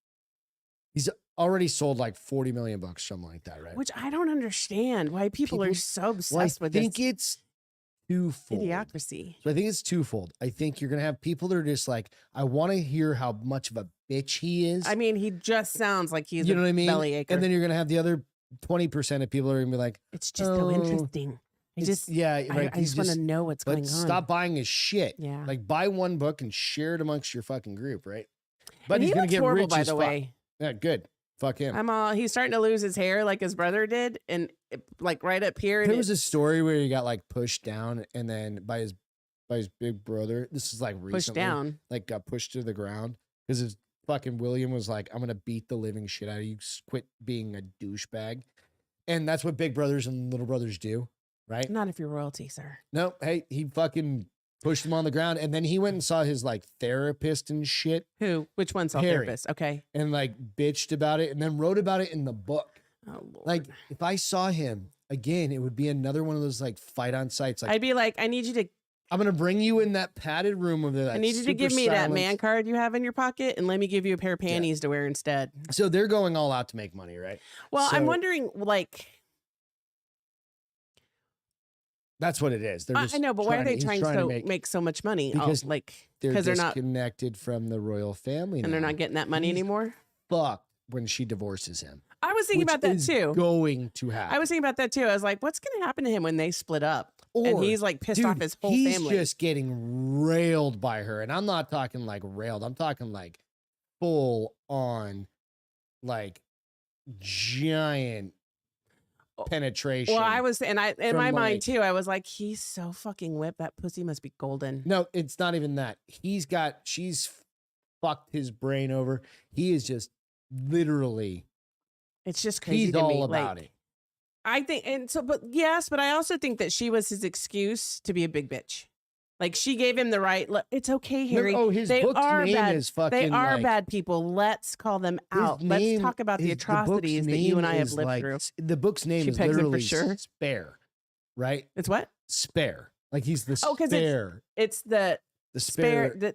B: He's already sold like 40 million books, something like that, right?
A: Which I don't understand why people are
B: People-
A: so obsessed
B: Well, I
A: with
B: think
A: this
B: it's twofold.
A: idiocracy.
B: So I think it's twofold. I think you're gonna have people that are just like, I want to hear how much of a bitch he is.
A: I mean, he just sounds like he's
B: you know
A: a
B: what I mean?
A: bellyache.
B: And then you're gonna have the other 20% of people are gonna be like,
A: It's just so
B: Oh,
A: interesting.
B: yeah, right.
A: I just want to know what's going on.
B: Stop buying his shit.
A: Yeah.
B: Like buy one book and share it amongst your fucking group, right? But
A: And
B: he's
A: he
B: gonna
A: looks
B: get
A: horrible,
B: rich
A: by
B: as
A: the
B: fuck.
A: way.
B: Yeah, good. Fuck him.
A: He's starting to lose his hair like his brother did, and like right up here. And
B: There was a story where he got like pushed down, and then by his big brother. This is like recently,
A: pushed down.
B: like got pushed to the ground because his fucking William was like, "I'm gonna beat the living shit out of you. Quit being a douchebag." And that's what big brothers and little brothers do, right?
A: Not if you're royalty, sir.
B: No, hey, he fucking pushed him on the ground, and then he went and saw his like therapist and shit,
A: Who? Which one saw
B: Harry.
A: therapist? Okay.
B: and like bitched about it, and then wrote about it in the book.
A: Oh, Lord.
B: Like, if I saw him again, it would be another one of those like fight on sites. Like,
A: I'd be like, I need you to.
B: I'm gonna bring you in that padded room of that.
A: I need you to give me that man card you have in your pocket, and let me give you a pair of panties to wear instead.
B: So they're going all out to make money, right?
A: Well, I'm
B: So-
A: wondering, like,
B: That's what it is. They're just
A: I know, but why are they
B: he's
A: trying to
B: make?
A: make so much money?
B: Because
A: Like,
B: They're
A: because they're not,
B: disconnected from the royal family,
A: and they're
B: now.
A: not getting that money
B: He's
A: anymore.
B: Fucked when she divorces him.
A: I was thinking
B: which
A: about that
B: is
A: too.
B: Going to happen.
A: I was thinking about that too. I was like, what's going to happen to him when they split up? And
B: Or,
A: he's like pissed
B: Dude,
A: off his whole
B: he's
A: family.
B: just getting railed by her, and I'm not talking like railed. I'm talking like full on, like giant penetration.
A: Well, I was, and I in
B: from,
A: my
B: like-
A: mind too, I was like, he's so fucking whipped. That pussy must be golden.
B: No, it's not even that. She's fucked his brain over. He is just literally.
A: It's just crazy
B: He's
A: to me.
B: all about
A: Like,
B: it.
A: I think, and so, but yes, but I also think that she was his excuse to be a big bitch. Like she gave him the right. It's okay, Harry.
B: Oh, his
A: they
B: book's
A: are
B: name
A: bad.
B: is fucking.
A: They are
B: like,
A: bad people. Let's call them out. Let's talk about the
B: book's
A: atrocities that you and I
B: name
A: have
B: is
A: lived
B: like-
A: through.
B: The book's name
A: She
B: is
A: pegs him for
B: literally
A: sure.
B: Spare, right?
A: It's what?
B: Spare. Like he's the
A: Oh, 'cause
B: spare.
A: It's the
B: The
A: spare,
B: spare.
A: the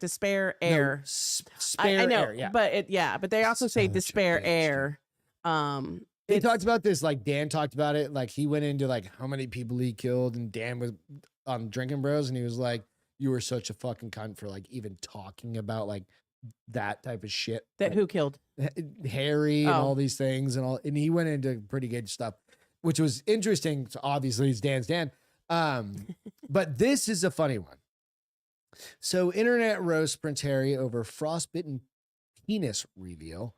A: despair
B: no,
A: air.
B: spare
A: I know,
B: air, yeah.
A: but they also say
B: Such a
A: despair
B: bitch,
A: air.
B: They
A: It's-
B: talked about this, like Dan talked about it. Like he went into like how many people he killed, and Dan was on Drinking Bros, and he was like, "You were such a fucking cunt for like even talking about like that type of shit."
A: that
B: Like,
A: who killed?
B: Harry and
A: Oh.
B: all these things and all, and he went into pretty good stuff. which was interesting. So obviously, it's Dan's Dan. But this is a funny one. So, internet roast Prince Harry over frostbitten penis reveal.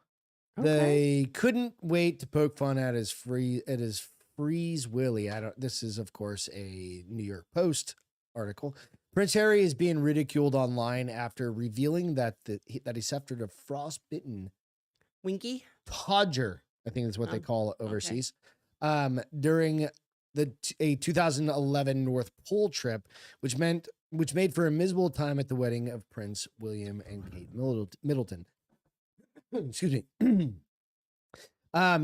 B: They couldn't wait to poke fun at his freeze willy. This is, of course, a New York Post article. Prince Harry is being ridiculed online after revealing that he suffered a frostbitten
A: Winky
B: todger, I think is what they call it overseas, during a 2011 North Pole trip, which made for a miserable time at the wedding of Prince William and Kate Middleton. Excuse me.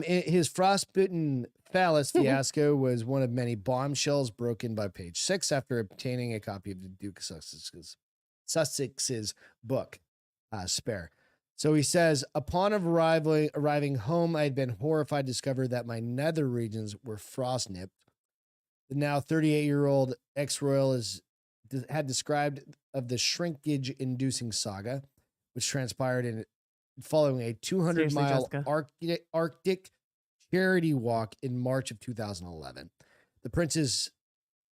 B: His frostbitten phallus fiasco was one of many bombshells broken by Page Six after obtaining a copy of the Duke of Sussex's book, Spare. So he says, upon arriving home, I had been horrified to discover that my nether regions were frost-nipped. The now 38-year-old ex-royal had described of the shrinkage-inducing saga, which transpired following a 200-mile Arctic charity walk in March of 2011. The prince's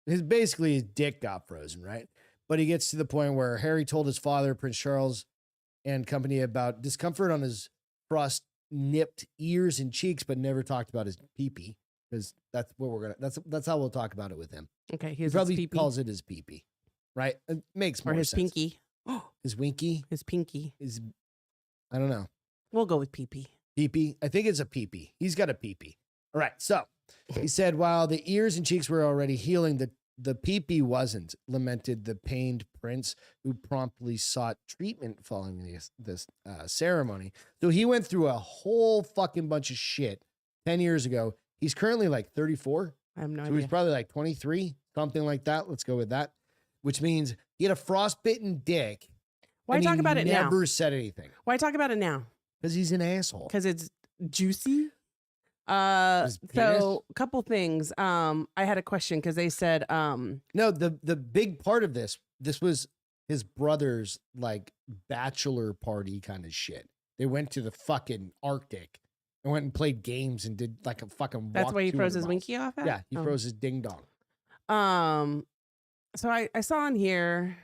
B: basically his dick got frozen, right? But he gets to the point where Harry told his father, Prince Charles, and company about discomfort on his frost-nipped ears and cheeks, but never talked about his pee-pee, because that's how we'll talk about it with him.
A: Okay,
B: he probably calls it his pee-pee, right? It makes more
A: sense. Or his
B: sense.
A: pinky.
B: His winky.
A: His pinky.
B: I don't know.
A: We'll go with pee-pee.
B: Pee-pee? I think it's a pee-pee. He's got a pee-pee. All right. So he said, while the ears and cheeks were already healing, the pee-pee wasn't, lamented the pained prince, who promptly sought treatment following this ceremony. So he went through a whole fucking bunch of shit 10 years ago. He's currently like 34.
A: I have no
B: so
A: idea.
B: He's probably like 23, something like that. Let's go with that. Which means he had a frostbitten dick.
A: Why talk about it now?
B: Never said anything.
A: Why talk about it now?
B: Because he's an asshole.
A: Because it's juicy. So a couple things. I had a question because they said
B: no, the big part of this was his brother's like bachelor party kind of shit. They went to the fucking Arctic and went and played games and did like a fucking
A: That's why he froze his winky off at?
B: Yeah, he froze his ding dong.
A: So I saw on here.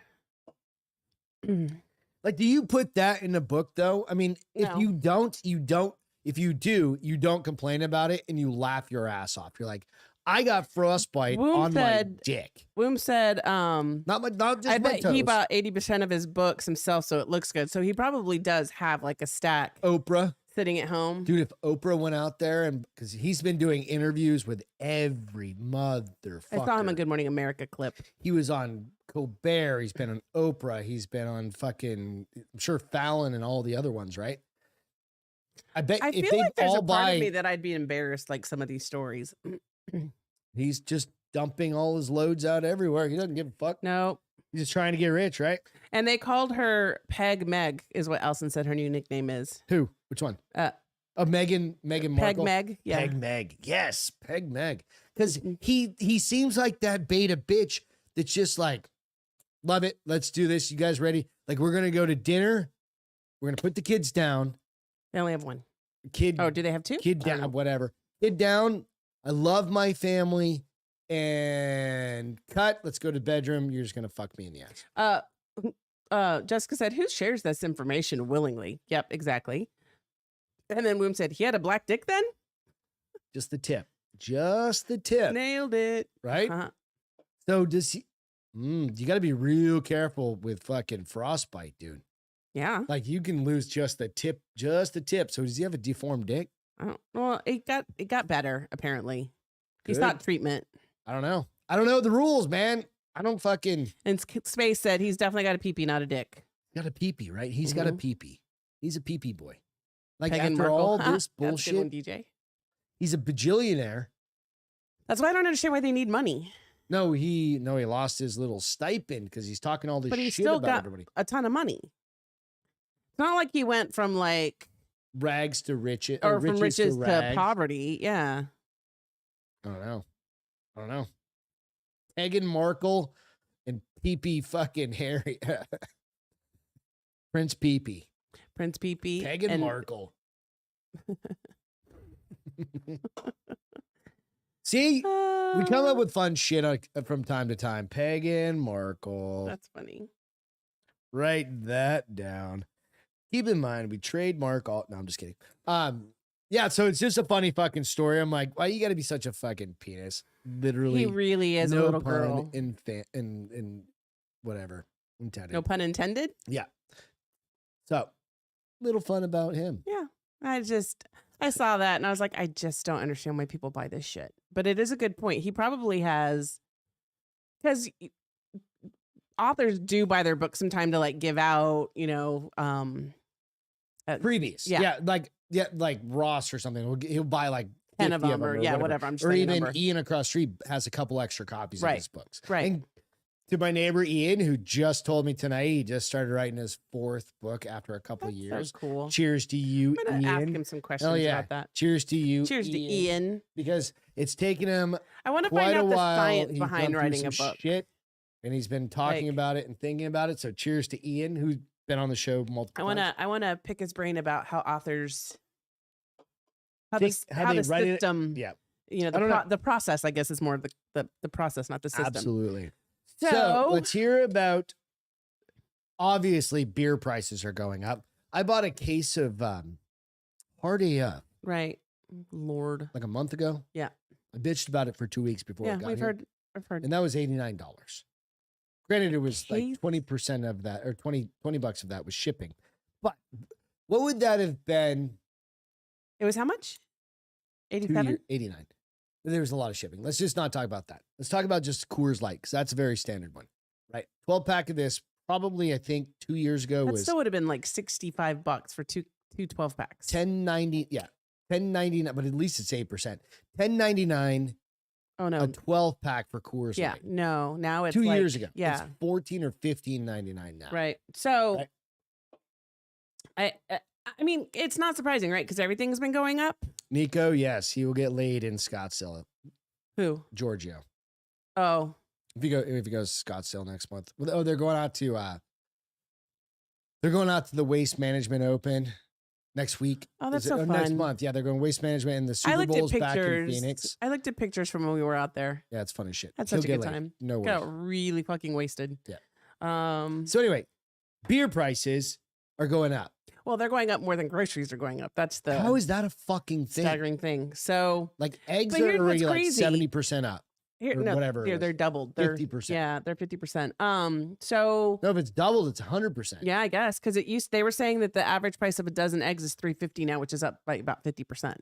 B: Like, do you put that in the book though? I mean, if you don't, you don't. If you do, you don't complain about it and you laugh your ass off. You're like, I got frostbite on my dick.
A: Woom said,
B: not just
A: I
B: my
A: bet
B: toes.
A: he bought 80% of his books himself, so it looks good. So he probably does have like a stack.
B: Oprah
A: sitting at home.
B: Dude, if Oprah went out there and because he's been doing interviews with every motherfucker.
A: I saw him on Good Morning America clip.
B: He was on Colbert. He's been on Oprah. He's been on fucking, I'm sure Fallon and all the other ones, right? I bet
A: I
B: if
A: feel
B: they
A: like there's
B: all
A: a part
B: buy,
A: of me that I'd be embarrassed like some of these stories.
B: he's just dumping all his loads out everywhere. He doesn't give a fuck.
A: No.
B: He's just trying to get rich, right?
A: And they called her Peg Meg, is what Elson said her new nickname is.
B: Who? Which one? Meghan Markle.
A: Peg Meg. Yeah.
B: Peg Meg. Yes, Peg Meg. Because he seems like that beta bitch that's just like, love it. Let's do this. You guys ready? Like, we're gonna go to dinner. We're gonna put the kids down.
A: They only have one.
B: Kid.
A: Oh, do they have two?
B: Kid down. Whatever. Kid down. I love my family. And cut. Let's go to bedroom. You're just gonna fuck me in the ass.
A: Jessica said, who shares this information willingly? Yep, exactly. And then Woom said, he had a black dick then?
B: Just the tip. Just the tip.
A: Nailed it.
B: Right? So does he you gotta be real careful with fucking frostbite, dude.
A: Yeah.
B: Like you can lose just the tip, just the tip. So does he have a deformed dick?
A: Well, it got better, apparently.
B: Good.
A: He's not treatment.
B: I don't know. I don't know the rules, man. I don't fucking.
A: And Space said he's definitely got a pee-pee, not a dick.
B: Got a pee-pee, right? He's got a pee-pee. He's a pee-pee boy. Like
A: Meghan
B: after
A: Markle.
B: all this bullshit,
A: That's a good one, DJ.
B: He's a bajillionaire.
A: That's why I don't understand why they need money.
B: No, he lost his little stipend because he's talking all this
A: but he
B: shit
A: still
B: about
A: got
B: everybody.
A: A ton of money. It's not like he went from like
B: rags to riches,
A: or from riches to poverty. Yeah.
B: I don't know. Meghan Markle and Pee-Pee fucking Harry. Prince Pee-Pee. Meghan Markle. See, we come up with fun shit from time to time. Pagan Markle.
A: That's funny.
B: Write that down. Keep in mind, we trademark all. No, I'm just kidding. Yeah, so it's just a funny fucking story. I'm like, why you got to be such a fucking penis? Literally,
A: He really is
B: no
A: a little
B: pun
A: girl.
B: in whatever intended.
A: No pun intended.
B: Yeah. So, little fun about him.
A: Yeah. I saw that and I was like, I just don't understand why people buy this shit. But it is a good point. He probably has, because authors do buy their books some time to like give out,
B: Freebies.
A: Yeah.
B: Like Ross or something. He'll buy like
A: 10 of
B: 50
A: them or whatever. I'm just
B: or
A: saying a
B: even
A: number.
B: Ian across the street has a couple extra copies of his books.
A: Right.
B: And to my neighbor Ian, who just told me tonight he just started writing his 4th book after a couple
A: That's
B: years.
A: so cool.
B: Cheers to you,
A: I'm gonna
B: Ian.
A: ask him some questions
B: Hell yeah.
A: about that.
B: Cheers to you.
A: Cheers to Ian.
B: Because it's taken him
A: I want to
B: quite
A: find
B: a
A: out the
B: while.
A: science
B: He's
A: behind
B: gone through
A: writing a
B: some
A: book.
B: shit, and he's been talking
A: Like-
B: about it and thinking about it. So cheers to Ian, who's been on the show multiple times.
A: I wanna pick his brain about how authors how
B: Think
A: the
B: how they write it-
A: system
B: Yeah,
A: you
B: I don't
A: know
B: know.
A: the process I guess is more the process, not the system.
B: absolutely.
A: So,
B: So let's hear about. Obviously, beer prices are going up. I bought a case of Hard AF
A: right, Lord.
B: like a month ago.
A: Yeah.
B: I bitched about it for 2 weeks before
A: Yeah,
B: it got
A: I've
B: here,
A: heard.
B: and that was $89. Granted, it was
A: Case?
B: like 20% of that, or 20 bucks of that was shipping. But what would that have been?
A: It was how much?
B: 2
A: 87.
B: year, 89. There was a lot of shipping. Let's just not talk about that. Let's talk about just Coors Light, because that's a very standard one, right? 12-pack of this, probably I think 2 years ago
A: That
B: was
A: still would have been like $65 for two 12 packs.
B: $10.90. Yeah, $10.99, but at least it's 8%. $10.99
A: Oh
B: a
A: no.
B: 12-pack for Coors
A: Yeah.
B: Light.
A: No. Now it's
B: 2
A: like,
B: years ago.
A: Yeah.
B: It's $14 or $15.99 now.
A: Right. So,
B: Right.
A: I mean, it's not surprising, right? Because everything's been going up.
B: Nico, yes, he will get laid in Scottsdale,
A: Who?
B: Giorgio.
A: Oh,
B: If he goes to Scottsdale next month. Oh, they're going out to the Waste Management Open next week.
A: oh, that's
B: Is it-
A: so
B: or
A: fun.
B: Next month. Yeah, they're going Waste Management, and the
A: I
B: Super
A: looked at
B: Bowl's back in
A: pictures.
B: Phoenix.
A: I looked at pictures from when we were out there.
B: Yeah, it's fun as shit.
A: Had
B: He'll
A: such a
B: get
A: good
B: laid.
A: time.
B: No
A: Got
B: worries.
A: really fucking wasted.
B: Yeah. So anyway, beer prices are going up.
A: Well, they're going up more than groceries are going up. That's the
B: How is that a fucking thing?
A: staggering thing. So
B: Like eggs
A: But
B: are
A: here's
B: already
A: what's
B: like
A: crazy.
B: 70% up.
A: here,
B: Or
A: no,
B: whatever it
A: here
B: is.
A: they're doubled. They're
B: 50%.
A: Yeah, they're 50%. So
B: No, if it's doubled, it's 100%.
A: yeah, I guess because they were saying that the average price of a dozen eggs is $3.50 now, which is up by about 50%.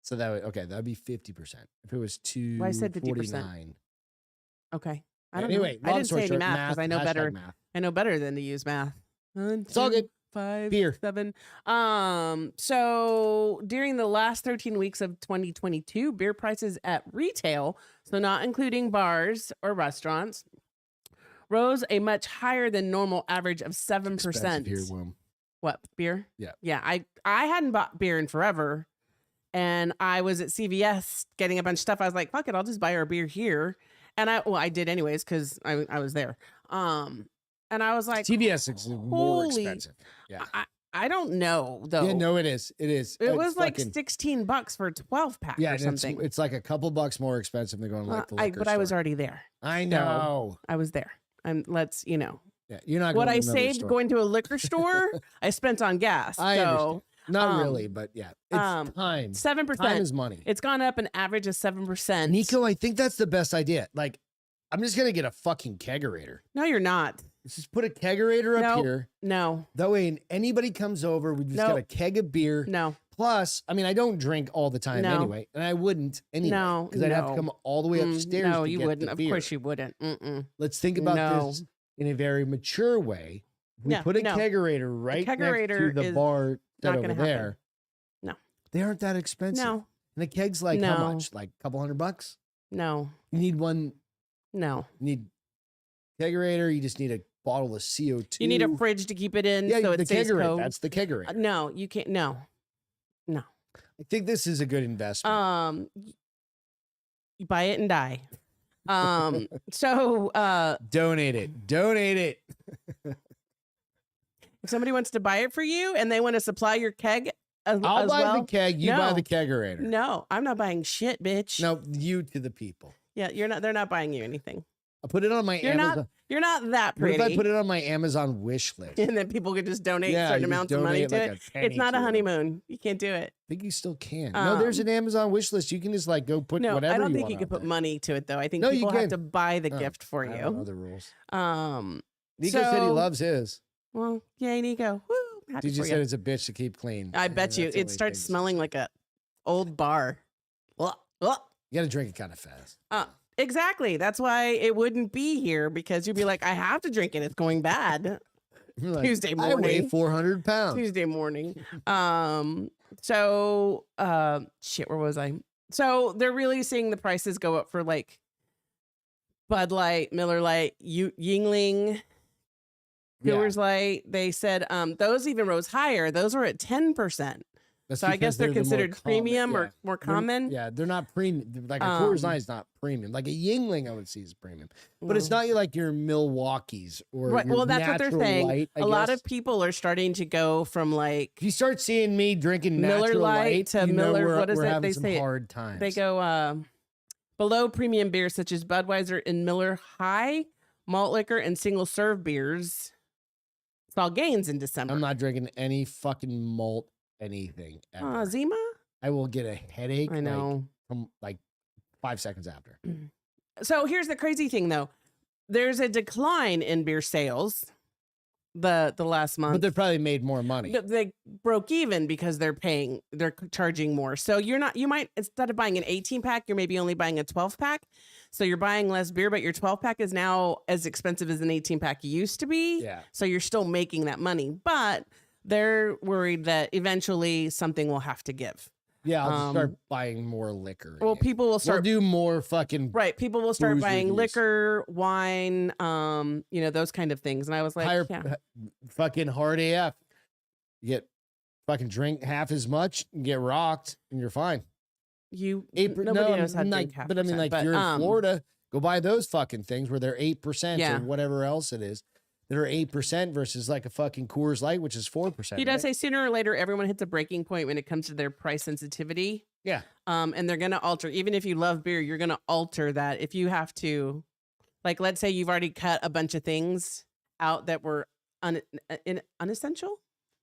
B: So that would be 50%. If it was
A: Well, I said 50%.
B: $2.49.
A: Okay. I don't
B: Anyway,
A: know. I
B: long
A: didn't
B: story
A: say any
B: short,
A: math because I know
B: hashtag
A: better.
B: math.
A: I know better than to use math.
B: It's all good.
A: 5,
B: Beer.
A: 7. So during the last 13 weeks of 2022, beer prices at retail, so not including bars or restaurants, rose a much higher than normal average of 7%.
B: Expensive here, Wilm.
A: What, beer?
B: Yeah.
A: Yeah. I hadn't bought beer in forever. And I was at CVS getting a bunch of stuff. I was like, fuck it, I'll just buy our beer here. And I did anyways, because I was there. And I was like,
B: TBS is more
A: holy-
B: expensive. Yeah.
A: I don't know though.
B: Yeah, no, it is. It is.
A: It
B: It's
A: was like
B: fucking-
A: $16 for a 12 pack
B: yeah,
A: or
B: and
A: something.
B: it's like a couple bucks more expensive than going like the liquor
A: But I was
B: store.
A: already there.
B: I know.
A: I was there. And let's,
B: Yeah, you're not.
A: what
B: going
A: I
B: to another
A: saved
B: store.
A: going to a liquor store, I spent on gas.
B: I understand.
A: So
B: Not
A: um,
B: really, but yeah, it's time.
A: 7%.
B: Time is money.
A: It's gone up an average of 7%.
B: Nico, I think that's the best idea. Like, I'm just gonna get a fucking kegerator.
A: No, you're not.
B: Let's just put a kegerator up
A: Nope.
B: here.
A: No,
B: That way, when anybody comes over, we just
A: Nope.
B: got a keg of beer.
A: no.
B: Plus, I mean, I don't drink all the time
A: No.
B: anyway, and I wouldn't anyway.
A: No,
B: because I'd have to
A: no.
B: come all the way upstairs.
A: No,
B: to
A: you
B: get
A: wouldn't.
B: The
A: Of
B: beer.
A: course you wouldn't. Mm-mm.
B: Let's think about
A: No.
B: this in a very mature way. We
A: Yeah,
B: put a
A: no.
B: kegerator right next
A: kegerator
B: to the
A: is
B: bar set
A: not
B: over
A: gonna
B: there.
A: happen. No.
B: They aren't that expensive.
A: No,
B: And the keg's like how
A: No.
B: much? Like a couple $100?
A: no,
B: You need one.
A: no.
B: You need kegerator. You just need a bottle of CO2.
A: You need a fridge to keep it in
B: Yeah,
A: so
B: the
A: it stays
B: kegerator.
A: cold.
B: That's the kegerator.
A: No, you can't. No.
B: I think this is a good investment.
A: You buy it and die. So
B: Donate it. Donate it.
A: if somebody wants to buy it for you and they want to supply your keg
B: I'll buy
A: well.
B: the keg. You buy the kegerator.
A: No, I'm not buying shit, bitch.
B: No, you to the people.
A: Yeah, you're not. They're not buying you anything.
B: I'll put it on my Amazon.
A: You're not that pretty.
B: What if I put it on my Amazon wish list?
A: And then people could just donate certain amounts of money to it. It's not a honeymoon. You can't do it.
B: I think you still can. No, there's an Amazon wish list. You can just like go put whatever you want.
A: I don't think you can put money to it though. I think people have to buy the gift for you.
B: Other rules.
A: Nico
B: said he loves his.
A: Well, yay, Nico. Woo,
B: Did you say it's a bitch to keep clean?
A: I bet you. It starts smelling like a old bar.
B: You got to drink it kind of fast.
A: Exactly. That's why it wouldn't be here because you'd be like, I have to drink it. It's going bad. Like, Tuesday morning.
B: I weigh 400 pounds.
A: Tuesday morning. So, shit, where was I? So they're really seeing the prices go up for like Bud Light, Miller Lite, Yingling, Coors Light. They said those even rose higher. Those were at 10%. So I guess they're considered premium or more common.
B: They're not premium. Like a Coors Light is not premium. Like a Yingling, I would see is premium, but it's not like your Milwaukee's or
A: right. Well, that's what they're saying.
B: Light,
A: a lot of people are starting to go from like.
B: If you start seeing me drinking
A: Miller
B: natural
A: Light to Miller, what is it?
B: They say hard times.
A: They go below premium beers such as Budweiser and Miller High, malt liquor, and single serve beers. Saw gains in December.
B: I'm not drinking any fucking malt. Anything ever.
A: Zima?
B: I will get a headache.
A: I know.
B: Like 5 seconds after.
A: So here's the crazy thing, though. There's a decline in beer sales the last month.
B: But they've probably made more money.
A: They broke even because they're charging more. So you might, instead of buying an 18 pack, you're maybe only buying a 12 pack. So you're buying less beer, but your 12 pack is now as expensive as an 18 pack used to be.
B: Yeah.
A: So you're still making that money, but they're worried that eventually something will have to give.
B: Yeah, I'll just start buying more liquor.
A: Well, people will start
B: do more fucking
A: people will start buying liquor, wine, those kind of things. And I was like,
B: fucking hard AF. You get fucking drink half as much, and get rocked, and you're fine.
A: Nobody knows how to drink half.
B: But I mean, like you're in Florida, go buy those fucking things where they're 8% or whatever else it is. That are 8% versus like a fucking Coors Light, which is 4%.
A: He does say sooner or later, everyone hits a breaking point when it comes to their price sensitivity.
B: Yeah.
A: And they're going to alter, even if you love beer, you're going to alter that. If you have to, like, let's say you've already cut a bunch of things out that were unessential?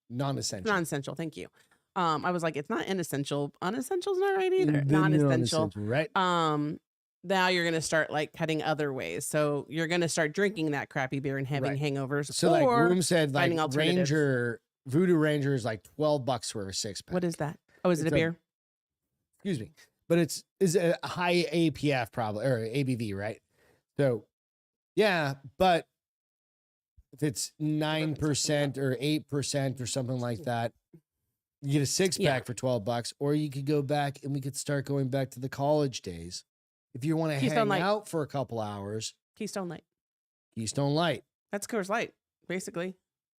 B: Non-essential.
A: Non-essential. Thank you. I was like, it's not inessential. Unessential is not right either. Non-essential.
B: Right.
A: Now you're going to start like cutting other ways. So you're going to start drinking that crappy beer and having hangovers.
B: So like Room said, like Voodoo Ranger is like $12 for a 6-pack.
A: What is that? Oh, is it a beer?
B: Excuse me. But it's a high APF probably, or ABV, right? So yeah, but if it's 9% or 8% or something like that, you get a 6-pack for $12, or you could go back and we could start going back to the college days. If you want to hang out for a couple hours.
A: Keystone Light.
B: Keystone Light.
A: That's Coors Light, basically.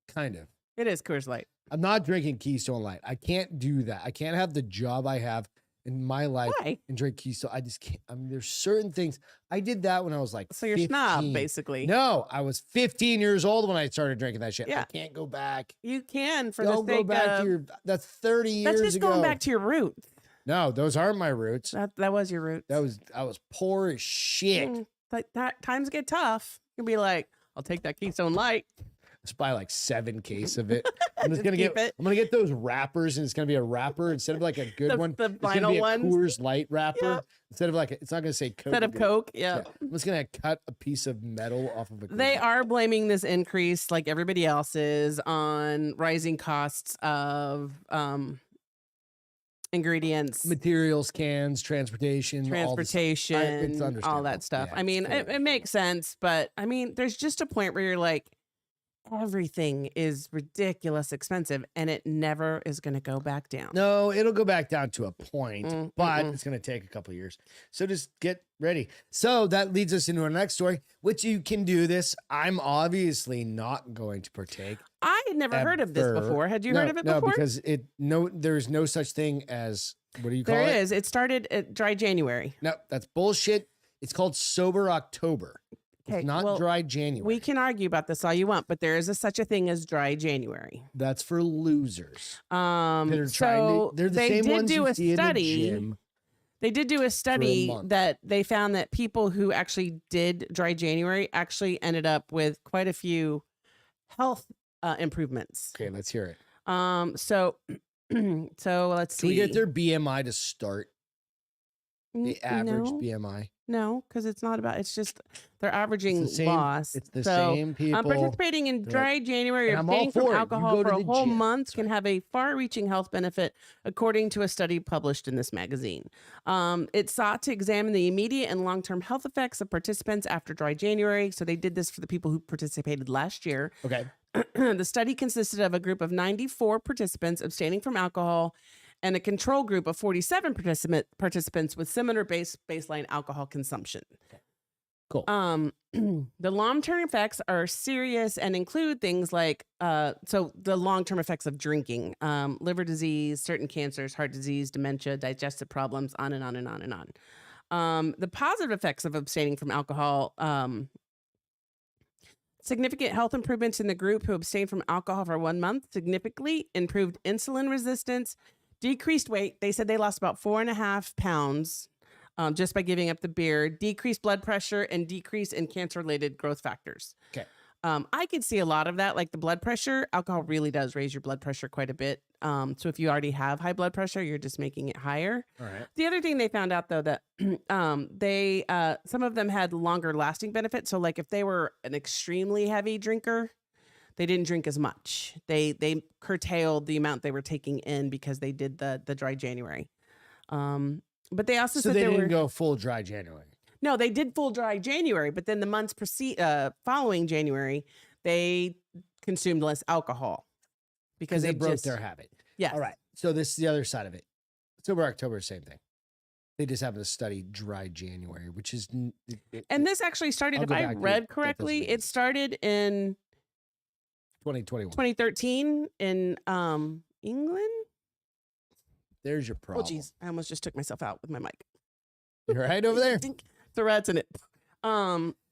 B: Kind of.
A: It is Coors Light.
B: I'm not drinking Keystone Light. I can't do that. I can't have the job I have in my life and drink Keystone. I just can't. I mean, there's certain things. I did that when I was like
A: So you're 15. Snob, basically.
B: No, I was 15 years old when I started drinking that shit. Yeah. I can't go back.
A: You can for
B: Don't
A: the sake
B: go back
A: of...
B: to your... That's 30 years ago.
A: That's just going back to your roots.
B: No, those aren't my roots.
A: That was your roots.
B: I was poor as shit.
A: That times get tough. You'll be like, I'll take that Keystone Light.
B: Let's buy like 7 cases of it. I'm just gonna get those wrappers, and it's gonna be a wrapper instead of like a good one.
A: The vinyl one,
B: Coors Light wrapper instead of like it's not gonna say Coke.
A: Instead of Coke, yeah.
B: I'm just gonna cut a piece of metal off of a.
A: They are blaming this increase, like everybody else is, on rising costs of ingredients,
B: materials, cans, transportation,
A: all that stuff. I mean, it makes sense, but I mean, there's just a point where you're like, everything is ridiculous expensive, and it never is going to go back down.
B: No, it'll go back down to a point, but it's going to take a couple of years. So just get ready. So that leads us into our next story, which you can do this. I'm obviously not going to partake.
A: I had never heard of this before. Had you heard of it before?
B: No, because there's no such thing as, what do you call it?
A: There is. It started at Dry January.
B: No, that's bullshit. It's called Sober October. It's not dry January.
A: We can argue about this all you want, but there is such a thing as dry January.
B: That's for losers.
A: They're the same ones you see in the gym. They did do a study that they found that people who actually did dry January actually ended up with quite a few health improvements.
B: Okay, let's hear it.
A: So let's see.
B: Can we get their BMI to start? The average BMI?
A: No, because it's not about. It's just they're averaging loss.
B: It's the same people.
A: Participating in dry January or abstaining from alcohol for a whole month can have a far-reaching health benefit, according to a study published in this magazine. It sought to examine the immediate and long-term health effects of participants after dry January. So they did this for the people who participated last year.
B: Okay.
A: The study consisted of a group of 94 participants abstaining from alcohol and a control group of 47 participants with similar baseline alcohol consumption.
B: Okay. Cool.
A: The long-term effects are serious and include things like, so the long-term effects of drinking, liver disease, certain cancers, heart disease, dementia, digestive problems, on and on and on and on. The positive effects of abstaining from alcohol, significant health improvements in the group who abstained from alcohol for 1 month, significantly improved insulin resistance, decreased weight. They said they lost about 4.5 pounds just by giving up the beer, decreased blood pressure, and decrease in cancer-related growth factors.
B: Okay.
A: I could see a lot of that, like the blood pressure. Alcohol really does raise your blood pressure quite a bit. So if you already have high blood pressure, you're just making it higher.
B: All right.
A: The other thing they found out, though, that they some of them had longer lasting benefits. So like if they were an extremely heavy drinker, they didn't drink as much. They curtailed the amount they were taking in because they did the dry January. But they also said
B: they didn't go full dry January.
A: No, they did full dry January, but then the months following January, they consumed less alcohol because
B: they broke their habit.
A: Yeah.
B: All right. So this is the other side of it. Sober October, same thing. They just have to study dry January, which is.
A: And this actually started, if I read correctly, it started in 2013 in England.
B: There's your problem.
A: Oh, geez. I almost just took myself out with my mic.
B: You're right over there.
A: The rat's in it.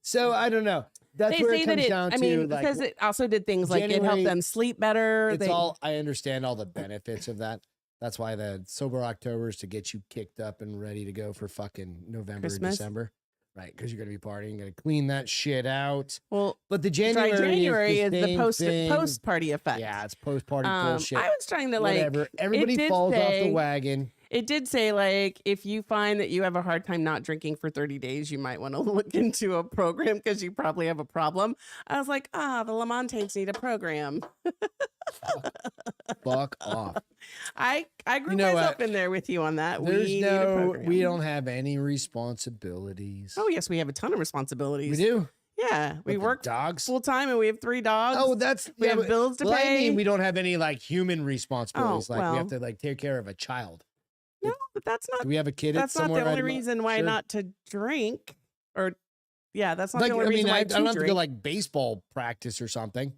B: So I don't know. That's where it comes down to. I mean,
A: because it also did things like it helped them sleep better.
B: I understand all the benefits of that. That's why the Sober October is to get you kicked up and ready to go for fucking November and December. Right, because you're going to be partying, going to clean that shit out.
A: Well,
B: but the January
A: is the post party effect.
B: Yeah, it's post party bullshit.
A: I was trying to whatever.
B: Everybody falls off the wagon.
A: It did say, like, if you find that you have a hard time not drinking for 30 days, you might want to look into a program because you probably have a problem. I was like, the Lamontaines need a program.
B: Fuck off.
A: I grew myself in there with you on that. We
B: don't have any responsibilities.
A: Oh, yes, we have a ton of responsibilities.
B: We do?
A: Yeah, we work
B: dogs
A: full time and we have 3 dogs.
B: Oh,
A: we have bills to pay.
B: I mean, we don't have any like human responsibilities. We have to like take care of a child.
A: No, but that's not.
B: Do we have a kid?
A: That's not the only reason why not to drink. Or, that's not the only reason why to drink.
B: I don't have to go like baseball practice or something.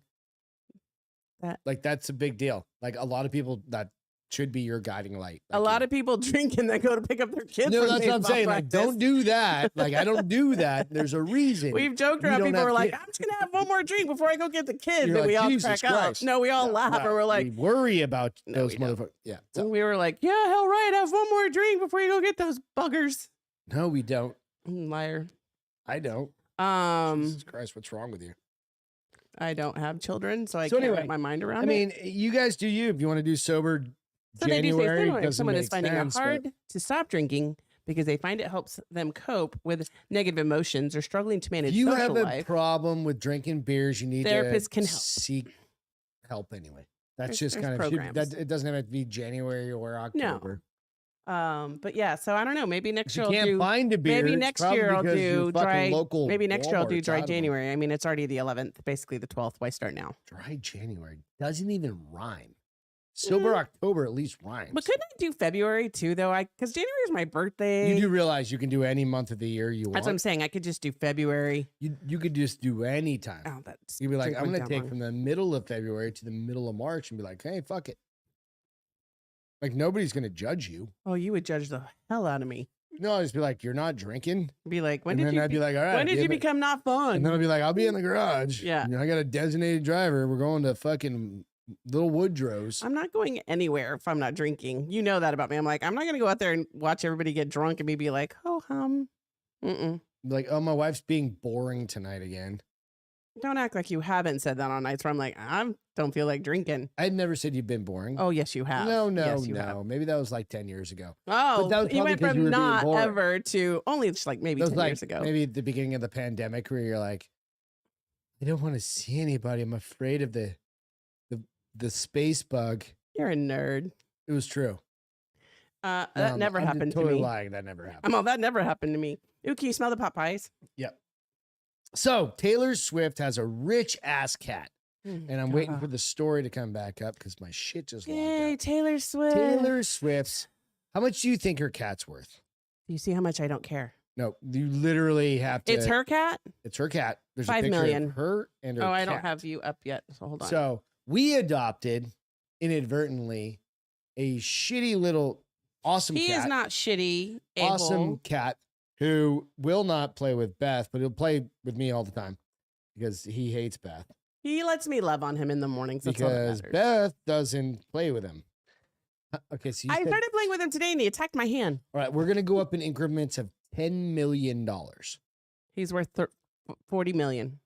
B: That's a big deal. Like a lot of people that should be your guiding light.
A: A lot of people drink and then go to pick up their kids.
B: No, that's what I'm saying. Like, don't do that. Like, I don't do that. There's a reason.
A: We've joked around. People are like, I'm just gonna have one more drink before I go get the kids. And we all crack up. No, we all laugh. Or we're like,
B: we worry about those motherfuckers. Yeah.
A: So we were like, yeah, hell right. Have one more drink before you go get those buggers.
B: No, we don't.
A: Liar.
B: I don't. Jesus Christ, what's wrong with you?
A: I don't have children, so I can't wrap my mind around it.
B: I mean, you guys do you. If you want to do sober January,
A: if someone is finding it hard to stop drinking because they find it helps them cope with negative emotions or struggling to manage social life.
B: You have a problem with drinking beers, you need
A: therapists can help.
B: Seek help anyway. That's just kind of it doesn't have to be January or October.
A: No. But yeah, so I don't know. Maybe next year
B: I'll find a beer.
A: Maybe next year I'll do dry.
B: Maybe
A: next year I'll do dry January. I mean, it's already the 11th, basically the 12th. Why start now?
B: Dry January doesn't even rhyme. Sober October at least rhymes.
A: But couldn't I do February too, though? Because January is my birthday.
B: You do realize you can do any month of the year you want.
A: That's what I'm saying. I could just do February.
B: You could just do any time.
A: Oh, that's
B: you'd be like, I'm going to take from the middle of February to the middle of March and be like, hey, fuck it. Like nobody's going to judge you.
A: Oh, you would judge the hell out of me.
B: No, I'll just be like, you're not drinking.
A: Be like, when
B: And
A: did
B: then
A: you?
B: I'd be like, all right.
A: When did you become not fun?
B: And then I'll be like, I'll be in the garage.
A: Yeah.
B: I got a designated driver. We're going to fucking Little Woodrow's.
A: I'm not going anywhere if I'm not drinking. You know that about me. I'm like, I'm not going to go out there and watch everybody get drunk and me be like, oh,
B: Like, oh, my wife's being boring tonight again.
A: Don't act like you haven't said that on nights where I'm like, I don't feel like drinking.
B: I'd never said you've been boring.
A: Oh, yes, you have.
B: No.
A: Yes, you have.
B: Maybe that was like 10 years ago.
A: Oh,
B: that was
A: you
B: probably
A: went
B: 'cause you
A: from
B: were being
A: not
B: bored.
A: ever to only just like maybe
B: That was
A: 10
B: like
A: years ago.
B: maybe at the beginning of the pandemic where you're like, I don't want to see anybody. I'm afraid of the space bug.
A: You're a nerd.
B: It was true.
A: That never
B: I'm
A: happened
B: totally
A: to me.
B: lying. That never happened.
A: That never happened to me. Ooh, can you smell the pot pies?
B: Yep. So Taylor Swift has a rich ass cat. And I'm waiting for the story to come back up because my shit just logged
A: Yay,
B: out.
A: Taylor Swift.
B: Taylor Swift's. How much do you think her cat's worth?
A: Do you see how much I don't care?
B: No, you literally have to.
A: It's her cat?
B: It's her cat. There's a
A: 5
B: picture
A: million.
B: of her and her cat.
A: I don't have you up yet, so hold on.
B: So we adopted inadvertently a shitty little awesome
A: he
B: cat.
A: is not shitty.
B: Awesome cat who will not play with Beth, but he'll play with me all the time because he hates Beth.
A: He lets me love on him in the mornings. That's all that
B: Because
A: matters.
B: Beth doesn't play with him. Okay, so
A: I started playing with him today and he attacked my hand.
B: All right, we're gonna go up in increments of $10 million.
A: He's worth 40 million.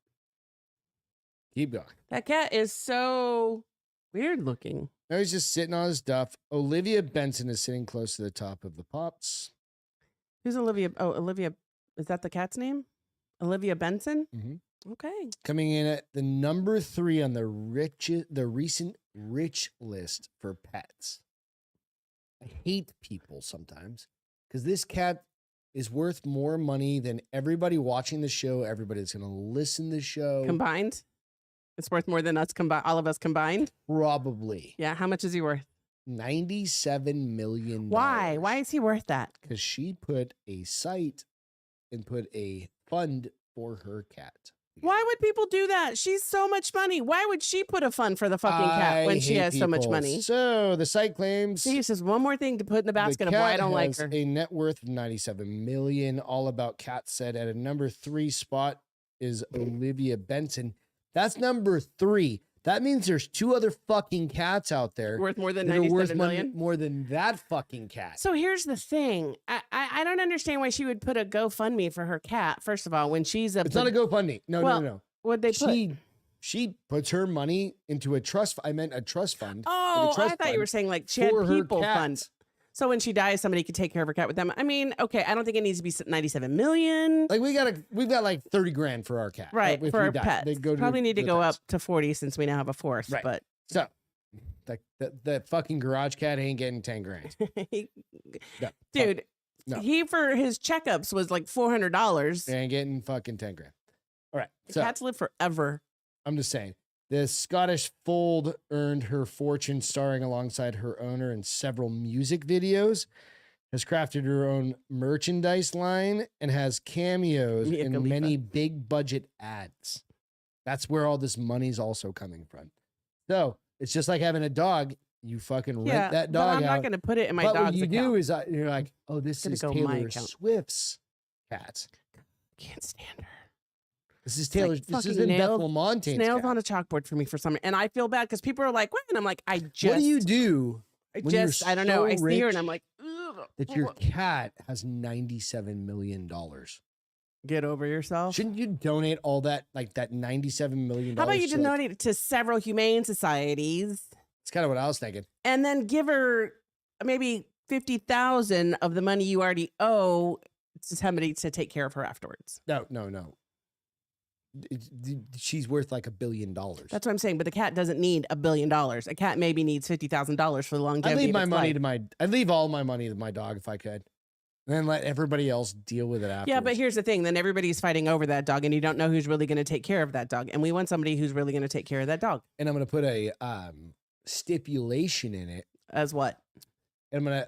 B: Keep going.
A: That cat is so weird looking.
B: Now he's just sitting on his stuff. Olivia Benson is sitting close to the top of the pops.
A: Who's Olivia? Oh, Olivia. Is that the cat's name? Olivia Benson?
B: Mhm.
A: Okay.
B: Coming in at the number 3 on the recent rich list for pets. I hate people sometimes because this cat is worth more money than everybody watching the show. Everybody that's going to listen to the show.
A: Combined? It's worth more than us combined. All of us combined?
B: Probably.
A: Yeah. How much is he worth?
B: $97 million.
A: Why? Why is he worth that?
B: Because she put a site and put a fund for her cat.
A: Why would people do that? She's so much money. Why would she put a fund for the fucking cat when she
B: hate
A: has so much
B: people.
A: money?
B: So the site claims
A: See, it's just one more thing to put in the basket of why I don't like her.
B: A net worth of $97 million. All About Cat said at a number 3 spot is Olivia Benson. That's number 3. That means there's 2 other fucking cats out there
A: Worth more than
B: that are worth
A: 97 million?
B: more than that fucking cat.
A: So here's the thing. I don't understand why she would put a GoFundMe for her cat, first of all, when she's a...
B: It's not a GoFundMe. No.
A: What'd they put?
B: She puts her money into a trust. I meant a trust fund.
A: Oh, I thought you were saying like she had
B: for her
A: people
B: cats.
A: fund. So when she dies, somebody could take care of her cat with them. I mean, okay, I don't think it needs to be 97 million.
B: Like we've got like 30 grand for our cat.
A: Right,
B: If
A: for
B: we
A: our
B: die,
A: pets.
B: they go to
A: Probably need to
B: the
A: go
B: pets.
A: up to 40 since we now have a 4th.
B: Right.
A: But
B: So, like the fucking garage cat ain't getting 10 grand. No,
A: dude,
B: no.
A: he for his checkups was like $400.
B: They ain't getting fucking 10 grand. All right.
A: The
B: So
A: cats live forever.
B: I'm just saying. The Scottish Fold earned her fortune starring alongside her owner in several music videos, has crafted her own merchandise line, and has cameos
A: Mia
B: in
A: Khalifa.
B: many big budget ads. That's where all this money's also coming from. So it's just like having a dog. You fucking rent that
A: but
B: dog
A: I'm
B: out.
A: not going to put it in my
B: but
A: dog's
B: what you
A: account.
B: do is you're like, oh, this
A: Gonna
B: is
A: go my
B: Taylor
A: account.
B: Swift's cat.
A: Can't stand her.
B: This is
A: like
B: Taylor. This
A: fucking
B: isn't Beth
A: nails-
B: Lamontaine's
A: Snails
B: cat.
A: on a chalkboard for me for some, and I feel bad because people are like, "What?" And I'm like, "I just."
B: What do you do
A: I
B: when you're
A: just, I don't know.
B: so
A: I see her
B: rich
A: and I'm like, ugh,
B: that your cat has $97 million?
A: get over yourself.
B: Shouldn't you donate all that, like that $97 million?
A: How about you
B: to, like-
A: donate it to several humane societies
B: It's kind of what I was thinking.
A: and then give her maybe 50,000 of the money you already owe to somebody to take care of her afterwards?
B: No. She's worth like $1 billion.
A: That's what I'm saying. But the cat doesn't need $1 billion. A cat maybe needs $50,000 for the longevity.
B: I'd leave
A: of
B: my
A: its
B: money
A: life.
B: to I'd leave all my money to my dog if I could, and then let everybody else deal with it afterwards.
A: Yeah, but here's the thing. Then everybody's fighting over that dog, and you don't know who's really going to take care of that dog. And we want somebody who's really going to take care of that dog.
B: And I'm gonna put a stipulation in it.
A: As what?
B: And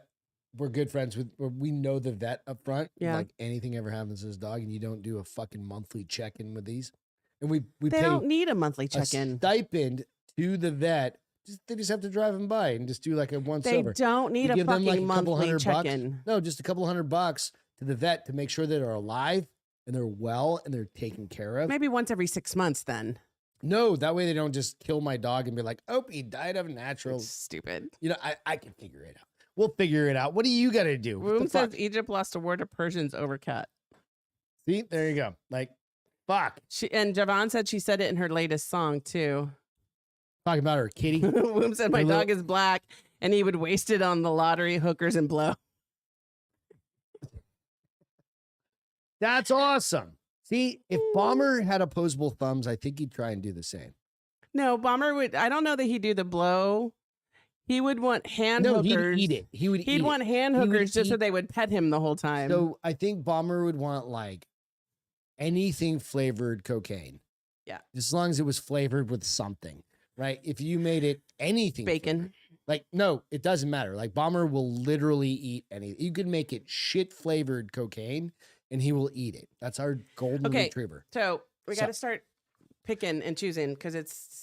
B: we're good friends with, we know the vet up front.
A: Yeah.
B: Like anything ever happens to this dog, and you don't do a fucking monthly check-in with these. And we
A: They
B: pay
A: don't need a monthly
B: a
A: check-in.
B: stipend to the vet. They just have to drive them by and just do like a once
A: They
B: over.
A: don't need
B: You
A: a
B: give them,
A: fucking
B: like, a couple
A: monthly
B: $100 bucks.
A: check-in.
B: No, just a couple $100 to the vet to make sure that they're alive and they're well and they're taken care of.
A: Maybe once every 6 months then.
B: No, that way they don't just kill my dog and be like, oh, he died of natural.
A: It's stupid.
B: You know, I can figure it out. We'll figure it out. What do you got to do?
A: Room says Egypt lost a war to Persians over cat.
B: See, there you go. Like, fuck.
A: And Javon said she said it in her latest song too.
B: Talking about her kitty.
A: Woom said my dog is black and he would waste it on the lottery, hookers, and blow.
B: That's awesome. See, if Bomber had opposable thumbs, I think he'd try and do the same.
A: No, Bomber would. I don't know that he'd do the blow. He would want hand hookers.
B: He'd eat it. He'd
A: want hand hookers just so they would pet him the whole time.
B: So I think Bomber would want like anything flavored cocaine.
A: Yeah.
B: As long as it was flavored with something, right? If you made it anything.
A: Bacon.
B: Like, no, it doesn't matter. Like Bomber will literally eat anything. You could make it shit flavored cocaine and he will eat it. That's our golden retriever.
A: So we got to start picking and choosing because it's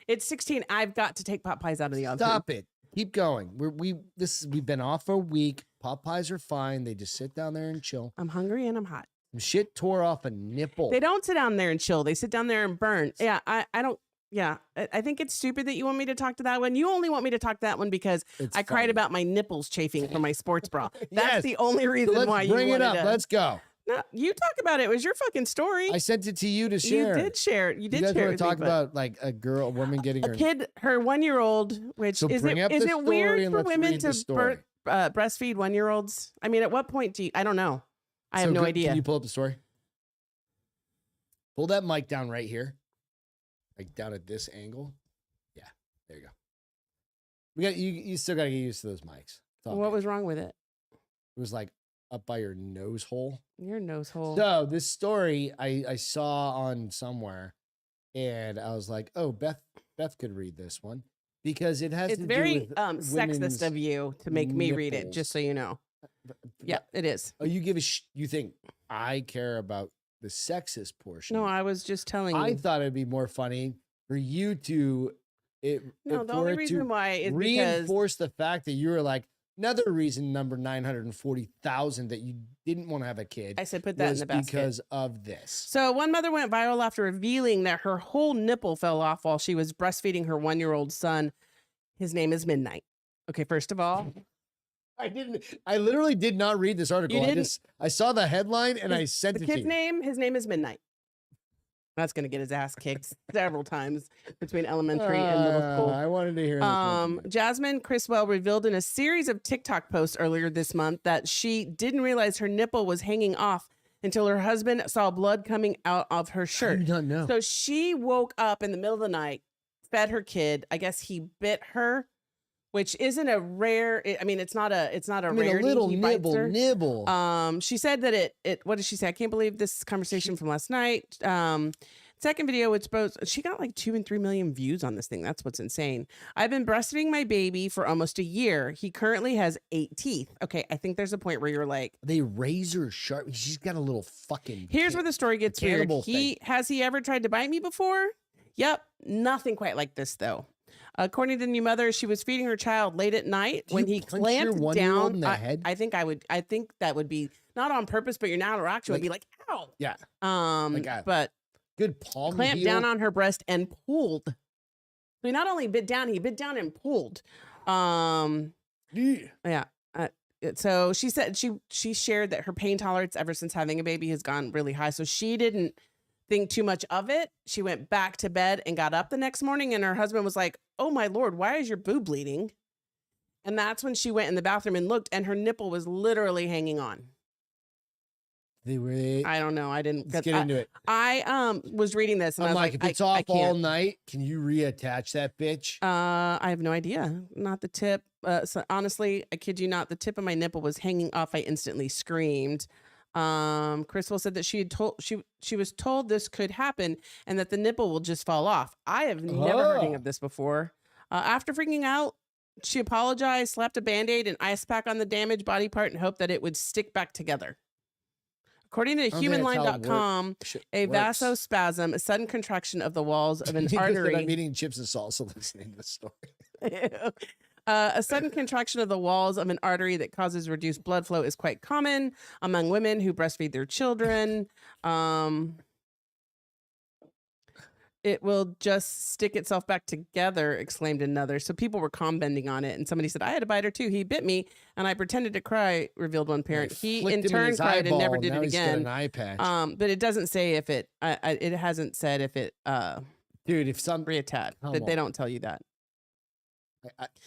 A: 16. I've got to take pot pies out of the oven.
B: Stop it. Keep going. We've been off for a week. Pot pies are fine. They just sit down there and chill.
A: I'm hungry and I'm hot.
B: Some shit tore off a nipple.
A: They don't sit down there and chill. They sit down there and burn. Yeah, I don't. Yeah, I think it's stupid that you want me to talk to that one. You only want me to talk to that one because I cried about my nipples chafing from my sports bra. That's the only reason why you
B: bring it up. Let's go.
A: No, you talk about it. It was your fucking story.
B: I sent it to you to share.
A: You did share it. You did
B: guys
A: share
B: want
A: it.
B: To talk about like a woman getting her
A: kid, her 1-year-old. Which
B: so
A: is it weird for women to breastfeed 1-year-olds? I mean, at what point do you? I don't know. I have no idea.
B: Can you pull up the story? Pull that mic down right here, like down at this angle. Yeah, there you go. We got you. Still got to get used to those mics.
A: What was wrong with it?
B: It was like up by your nose hole.
A: Your nose hole.
B: So this story I saw on somewhere, and I was like, oh, Beth could read this one because it has.
A: It's very sexist of you to make me read it. Just so you know. Yeah, it is.
B: Oh, you you think I care about the sexist portion?
A: No, I was just telling you.
B: I thought it'd be more funny for you to.
A: The only reason why is
B: reinforce the fact that you were like. Another reason, number 940,000, that you didn't want to have a kid.
A: I said put that in the basket.
B: Because of this.
A: So one mother went viral after revealing that her whole nipple fell off while she was breastfeeding her 1-year-old son. His name is Midnight. Okay, first of all.
B: I literally did not read this article.
A: You didn't?
B: I saw the headline and I sent it to you.
A: His name is Midnight. That's going to get his ass kicked several times between elementary and middle school.
B: I wanted to hear this.
A: Jasmine Criswell revealed in a series of TikTok posts earlier this month that she didn't realize her nipple was hanging off until her husband saw blood coming out of her shirt.
B: I did not know.
A: So she woke up in the middle of the night, fed her kid. I guess he bit her, which isn't a rare. It's not a rarity.
B: A little nibble.
A: She said that it. What did she say? I can't believe this conversation from last night. Second video, she got like 2 and 3 million views on this thing. That's what's insane. I've been breastfeeding my baby for almost a year. He currently has 8 teeth. Okay, I think there's a point where you're like,
B: they razor sharp. She's got a little fucking.
A: Here's where the story gets weird. Has he ever tried to bite me before? Yep, nothing quite like this though. According to the new mother, she was feeding her child late at night when he clamped down.
B: In the head?
A: I think that would be not on purpose, but your natural reaction would be like, ow.
B: Yeah.
A: But
B: good palm.
A: Clamped down on her breast and pulled. So he not only bit down, he bit down and pulled. Yeah. So she said she shared that her pain tolerance ever since having a baby has gone really high. So she didn't think too much of it. She went back to bed and got up the next morning, and her husband was like, "Oh my Lord, why is your boob bleeding?" And that's when she went in the bathroom and looked, and her nipple was literally hanging on. I don't know. I didn't.
B: Let's get into it.
A: I was reading this, and
B: I'm
A: I was
B: like, if it's off all night, can you reattach that bitch?
A: I have no idea. Not the tip. So honestly, I kid you not, the tip of my nipple was hanging off. I instantly screamed. Crystal said that she was told this could happen and that the nipple will just fall off. I have never heard of this before. After freaking out, she apologized, slapped a Band-Aid and ice pack on the damaged body part and hoped that it would stick back together. According to humanline.com, a vasospasm, a sudden contraction of the walls of an artery.
B: I'm eating chips and salsa listening to this story.
A: A sudden contraction of the walls of an artery that causes reduced blood flow is quite common among women who breastfeed their children. It will just stick itself back together, exclaimed another. So people were commenting on it, and somebody said, I had a biter too. He bit me, and I pretended to cry, revealed one parent. He in turn cried and never did it again.
B: An eye patch.
A: But it doesn't say if it, it hasn't said if it,
B: dude, if some
A: reattached, that they don't tell you that.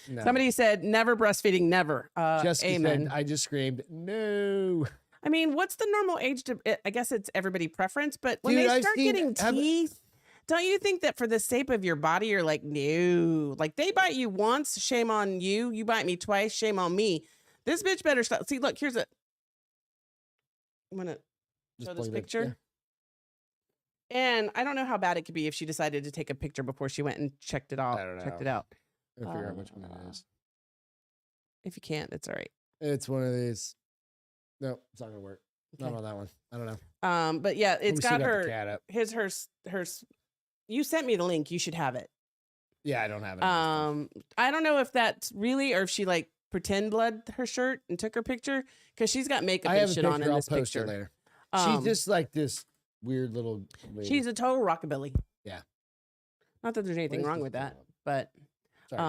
B: No.
A: Somebody said, never breastfeeding, never.
B: Jessica
A: amen.
B: said, I just screamed, no.
A: I mean, what's the normal age to, I guess it's everybody preference, but when
B: Dude,
A: they start getting teeth, don't you think that for the sake of your body, you're like, no, like they bite you once, shame on you. You bite me twice, shame on me. This bitch better stop. See, look, here's a, I'm going to show this picture. Yeah. And I don't know how bad it could be if she decided to take a picture before she went and checked it out.
B: I don't know.
A: Checked it out.
B: I'll figure out which one it is.
A: If you can't, it's all right.
B: It's one of these. No, it's not going to work. Okay. Not on that one. I don't know.
A: But yeah, it's got her, her, you sent me the link. You should have it.
B: Yeah, I don't have it.
A: I don't know if that's really, or if she like pretend bled her shirt and took her picture, because she's got makeup and shit on in this picture.
B: It later. She's just like this weird little lady.
A: She's a total rockabilly.
B: Yeah.
A: Not that there's anything wrong with that, but
B: sorry,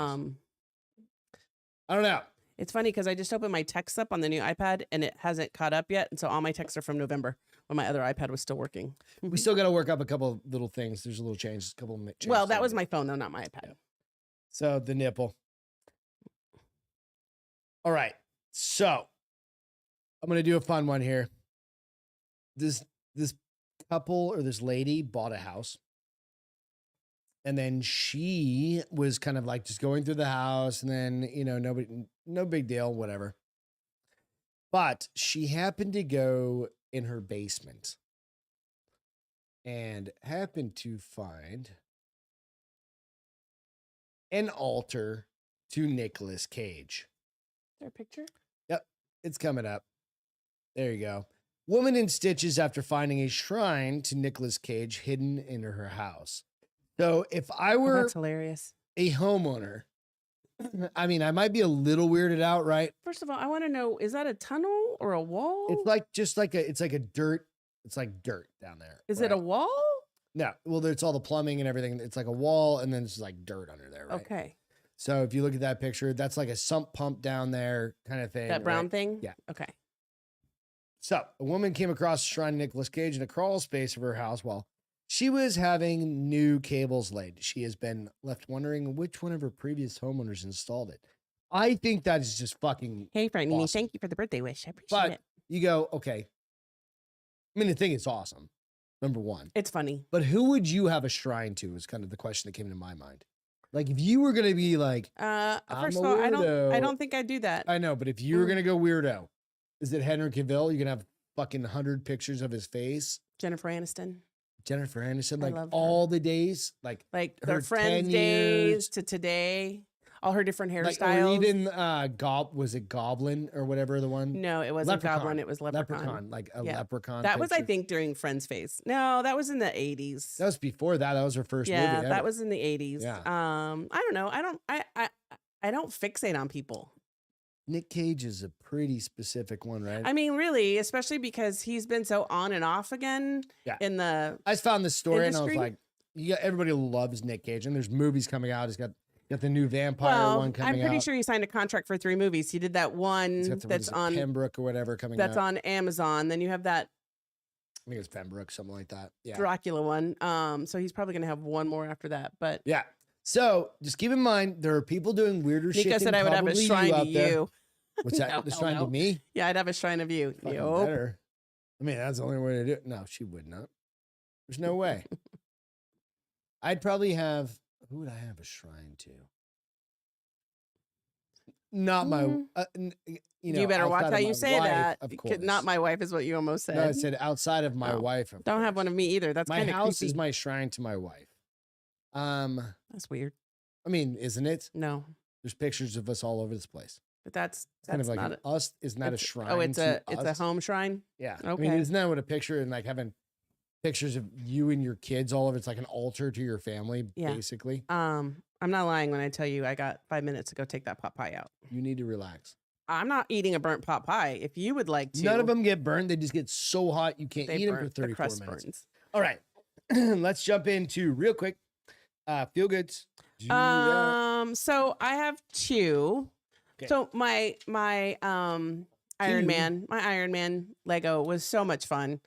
B: I don't know.
A: It's funny because I just opened my texts up on the new iPad and it hasn't caught up yet, and so all my texts are from November when my other iPad was still working.
B: We still got to work up a couple of little things. There's a little change, a couple of changes.
A: Well, that was my phone though, not my iPad.
B: Yeah. So the nipple. All right. So I'm gonna do a fun one here. This couple or this lady bought a house. And then she was kind of like just going through the house, and then, you know, no big deal, whatever. But she happened to go in her basement and happened to find an altar to Nicolas Cage.
A: Is there a picture?
B: Yep, it's coming up. There you go. Woman in stitches after finding a shrine to Nicolas Cage hidden in her house. So if I were
A: that's hilarious.
B: A homeowner, I mean, I might be a little weirded out, right?
A: First of all, I want to know, is that a tunnel or a wall?
B: It's like it's like dirt down there.
A: Is it a wall?
B: No. Well, it's all the plumbing and everything. It's like a wall, and then it's like dirt under there, right?
A: Okay.
B: So if you look at that picture, that's like a sump pump down there kind of thing.
A: That brown thing?
B: Yeah.
A: Okay.
B: So a woman came across a shrine to Nicolas Cage in a crawl space of her house while she was having new cables laid. She has been left wondering which one of her previous homeowners installed it. I think that is just fucking
A: Hey, Frank,
B: awesome.
A: Thank you for the birthday wish. I appreciate it.
B: You go, okay. I mean, the thing is awesome. Number one.
A: It's funny.
B: But who would you have a shrine to is kind of the question that came to my mind. Like if you were going to be like,
A: first of all, I don't think I'd do that.
B: I know, but if you were going to go weirdo, is it Henry Cavill? You're going to have fucking 100 pictures of his face.
A: Jennifer Aniston,
B: like all the days, like
A: their friends' days to today, all her different hairstyles.
B: Like, or even was it Goblin or whatever the one?
A: No, it wasn't Goblin. It was Leprechaun.
B: Like a leprechaun.
A: That was, I think, during Friends phase. No, that was in the 80s.
B: That was before that. That was her first movie.
A: Yeah, that was in the 80s.
B: Yeah.
A: I don't know. I don't fixate on people.
B: Nick Cage is a pretty specific one, right?
A: I mean, really, especially because he's been so on and off again.
B: Yeah.
A: In the
B: I found this story
A: industry.
B: And I was like, everybody loves Nick Cage, and there's movies coming out. He's got the new vampire one coming out.
A: I'm pretty sure he signed a contract for 3 movies. He did that one that's on
B: Pembroke or whatever coming out.
A: That's on Amazon. Then you have that.
B: I think it's Pembroke, something like that. Yeah.
A: Dracula one. So he's probably gonna have one more after that. But
B: yeah. So just keep in mind there are people doing weirder shit.
A: Nika said I would have a shrine to you.
B: What's that? The shrine to me?
A: Yeah, I'd have a shrine of you.
B: Better. I mean, that's the only way to do it. No, she would not. There's no way. I'd probably have. Who would I have a shrine to? Not my.
A: You better watch how you say that.
B: Of course.
A: Not my wife is what you almost said.
B: No, I said outside of my wife.
A: Don't have one of me either. That's kind of creepy.
B: My house is my shrine to my wife.
A: That's weird.
B: I mean, isn't it?
A: No.
B: There's pictures of us all over this place.
A: But that's
B: kind of like
A: not
B: us. Isn't that a shrine?
A: Oh, it's a home shrine.
B: Yeah.
A: Okay.
B: I mean, isn't that what a picture and like having pictures of you and your kids all over? It's like an altar to your family, basically.
A: I'm not lying when I tell you I got 5 minutes to go take that pot pie out.
B: You need to relax.
A: I'm not eating a burnt pot pie. If you would like to.
B: None of them get burned. They just get so hot you can't eat them for 34
A: the crust
B: minutes.
A: burns.
B: All right. Let's jump into real quick. Feel goods.
A: So I have 2.
B: Okay.
A: So my Iron Man Lego was so much fun.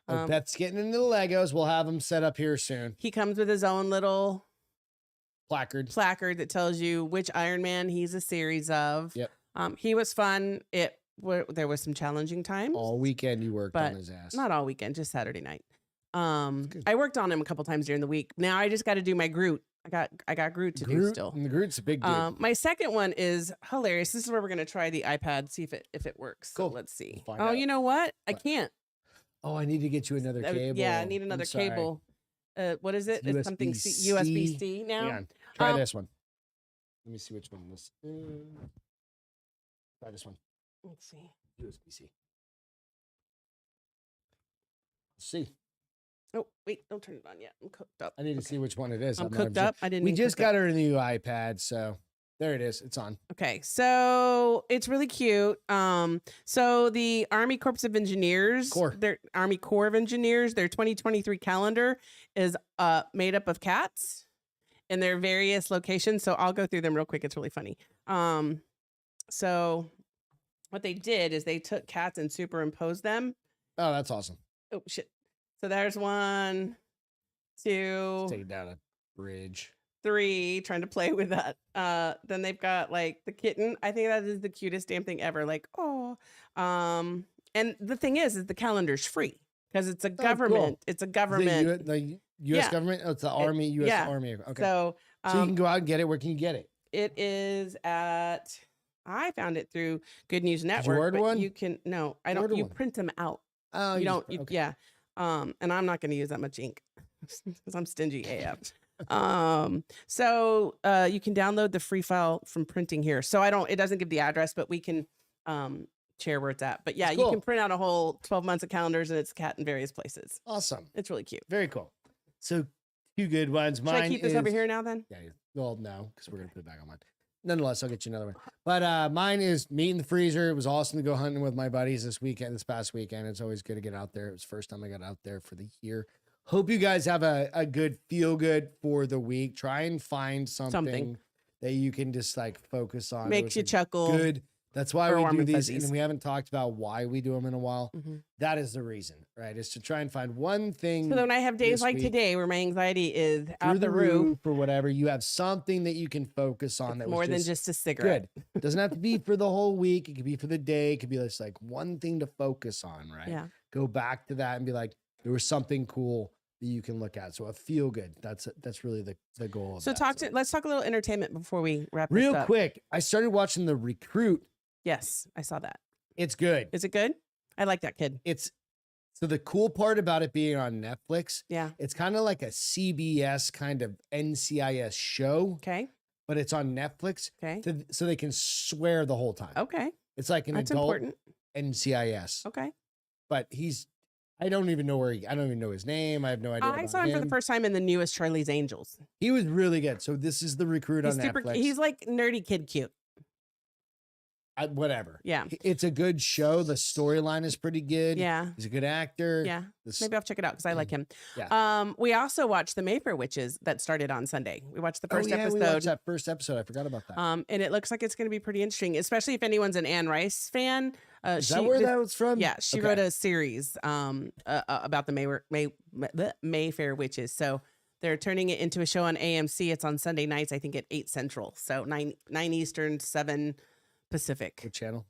B: Beth's getting into the Legos. We'll have them set up here soon.
A: He comes with his own little
B: Placard
A: that tells you which Iron Man he's a series of.
B: Yep.
A: He was fun. There was some challenging times.
B: All weekend you worked on his ass.
A: Not all weekend, just Saturday night. I worked on him a couple times during the week. Now I just got to do my Groot. I got Groot to do still.
B: And the Groot's a big dude.
A: My second one is hilarious. This is where we're gonna try the iPad, see if it works.
B: Cool.
A: So let's see.
B: We'll find out.
A: You know what? I can't.
B: Oh, I need to get you another cable.
A: Yeah, I need another cable. What is it? It's something USB-C now.
B: Hang on. Try this one. Let me see which one this. Try this one.
A: Let's see.
B: USB-C. Let's see.
A: Oh, wait, don't turn it on yet. I'm cooked up.
B: I need to see which one it is.
A: I'm cooked up.
B: We just got our new iPad, so there it is. It's on.
A: Okay, so it's really cute. So the Army Corps of Engineers, their Army Corps of Engineers, their 2023 calendar is made up of cats in their various locations. So I'll go through them real quick. It's really funny. So what they did is they took cats and superimposed them.
B: Oh, that's awesome.
A: Oh shit. So there's 1, 2,
B: let's take it down a bridge.
A: 3, trying to play with that. Then they've got like the kitten. I think that is the cutest damn thing ever. Like, oh. And the thing is the calendar's free because it's a government.
B: Cool.
A: It's a government.
B: The U.S. government? Oh, it's the Army, U.S. Army. Okay.
A: So
B: you can go out and get it. Where can you get it?
A: It is at, I found it through Good News Network.
B: Did you order one?
A: You can, no, I don't, you print them out.
B: Oh,
A: you don't,
B: okay.
A: yeah. And I'm not going to use that much ink because I'm stingy AF. So you can download the free file from printing here. So it doesn't give the address, but we can share where it's at. But yeah, you can print out a whole 12 months of calendars and it's a cat in various places.
B: Awesome.
A: It's really cute.
B: Very cool. So 2 good ones.
A: Should I keep this over here now then?
B: Yeah. Well, no, because we're going to put it back on mine. Nonetheless, I'll get you another one. But mine is meat in the freezer. It was awesome to go hunting with my buddies this past weekend. It's always good to get out there. It was the first time I got out there for the year. Hope you guys have a good feel good for the week. Try and find something that you can just like focus on.
A: Makes you chuckle.
B: Good. That's why we do these.
A: Fuzzies.
B: And we haven't talked about why we do them in a while.
A: Mm-hmm.
B: That is the reason, right? Is to try and find one thing.
A: So then I have days like today where my anxiety is out the roof
B: or whatever. You have something that you can focus on. That
A: more than just a cigarette.
B: Good. It doesn't have to be for the whole week. It could be for the day. It could be just like one thing to focus on, right?
A: Yeah.
B: Go back to that and be like, there was something cool that you can look at. So a feel good. That's really the goal of that.
A: Let's talk a little entertainment before we wrap this
B: real
A: up.
B: quick. I started watching The Recruit.
A: Yes, I saw that.
B: It's good.
A: Is it good? I like that kid.
B: So the cool part about it being on Netflix,
A: yeah,
B: it's kind of like a CBS kind of NCIS show.
A: Okay.
B: But it's on Netflix.
A: Okay.
B: So they can swear the whole time.
A: Okay.
B: It's like an
A: That's
B: adult
A: important.
B: NCIS.
A: Okay.
B: But I don't even know I don't even know his name. I have no idea.
A: I saw him for the first time in the newest Charlie's Angels.
B: He was really good. So this is The Recruit on Netflix.
A: He's like nerdy kid cute.
B: Whatever.
A: Yeah.
B: It's a good show. The storyline is pretty good.
A: Yeah.
B: He's a good actor.
A: Yeah. Maybe I'll check it out because I like him.
B: Yeah.
A: We also watched The Mayfair Witches that started on Sunday. We watched the first episode.
B: We watched that first episode. I forgot about that.
A: And it looks like it's going to be pretty interesting, especially if anyone's an Anne Rice fan.
B: Is that where that was from?
A: Yeah. She wrote a series about the Mayfair Witches. So they're turning it into a show on AMC. It's on Sunday nights, I think at 8 Central. So 9 Eastern, 7 Pacific.
B: What channel?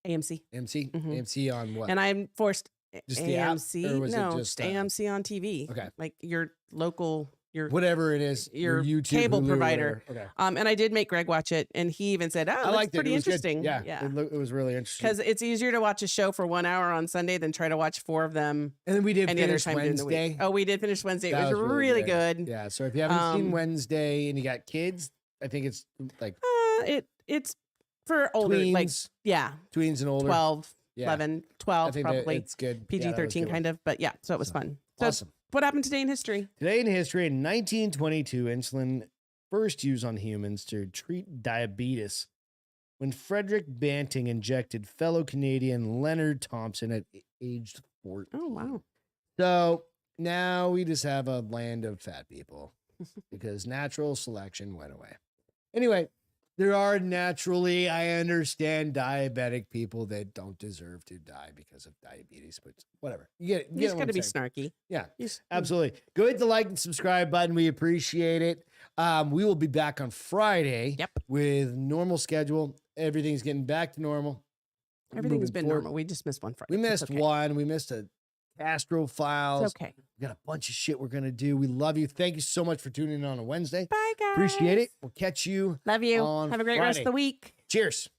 A: AMC.
B: AMC?
A: Mm-hmm.
B: AMC on what?
A: And I'm forced
B: just
A: AMC.
B: The app, or was
A: no,
B: it just
A: AMC on TV.
B: Okay.
A: Like your local,
B: whatever it is,
A: your
B: YouTube
A: cable
B: Hulu,
A: provider.
B: Okay.
A: And I did make Greg watch it, and he even said, "Oh, I liked pretty interesting."
B: Good. Yeah. It was really interesting
A: because it's easier to watch a show for 1 hour on Sunday than try to watch 4 of them.
B: And then we did finish
A: Wednesday. Oh, we did finish Wednesday. It was really good.
B: Yeah. So if you haven't seen Wednesday and you got kids, I think it's like
A: it's for older,
B: tweens,
A: like
B: tweens and older,
A: 12, 11, 12,
B: I think
A: probably.
B: It's good.
A: PG-13 kind of, but yeah. So it was fun. So
B: awesome.
A: What happened today in history?
B: Today in history, in 1922, insulin first used on humans to treat diabetes when Frederick Banting injected fellow Canadian Leonard Thompson at age 14.
A: Oh, wow.
B: So now we just have a land of fat people because natural selection went away. Anyway, there are naturally, I understand, diabetic people that don't deserve to die because of diabetes, but whatever. You get it.
A: You just got to be snarky.
B: Yeah,
A: Just-
B: absolutely. Go hit the like and subscribe button. We appreciate it. We will be back on Friday with normal schedule. Everything's getting back to normal.
A: Everything's
B: Moving
A: been
B: forward.
A: normal. We just missed one Friday.
B: We
A: It's
B: missed
A: okay.
B: one. We missed a Castro Files.
A: It's okay.
B: We got a bunch of shit we're going to do. We love you. Thank you so much for tuning in on a Wednesday.
A: Bye, guys.
B: Appreciate it. We'll catch you.
A: Love you.
B: on
A: Have a great rest of
B: Friday.
A: the week.
B: Cheers.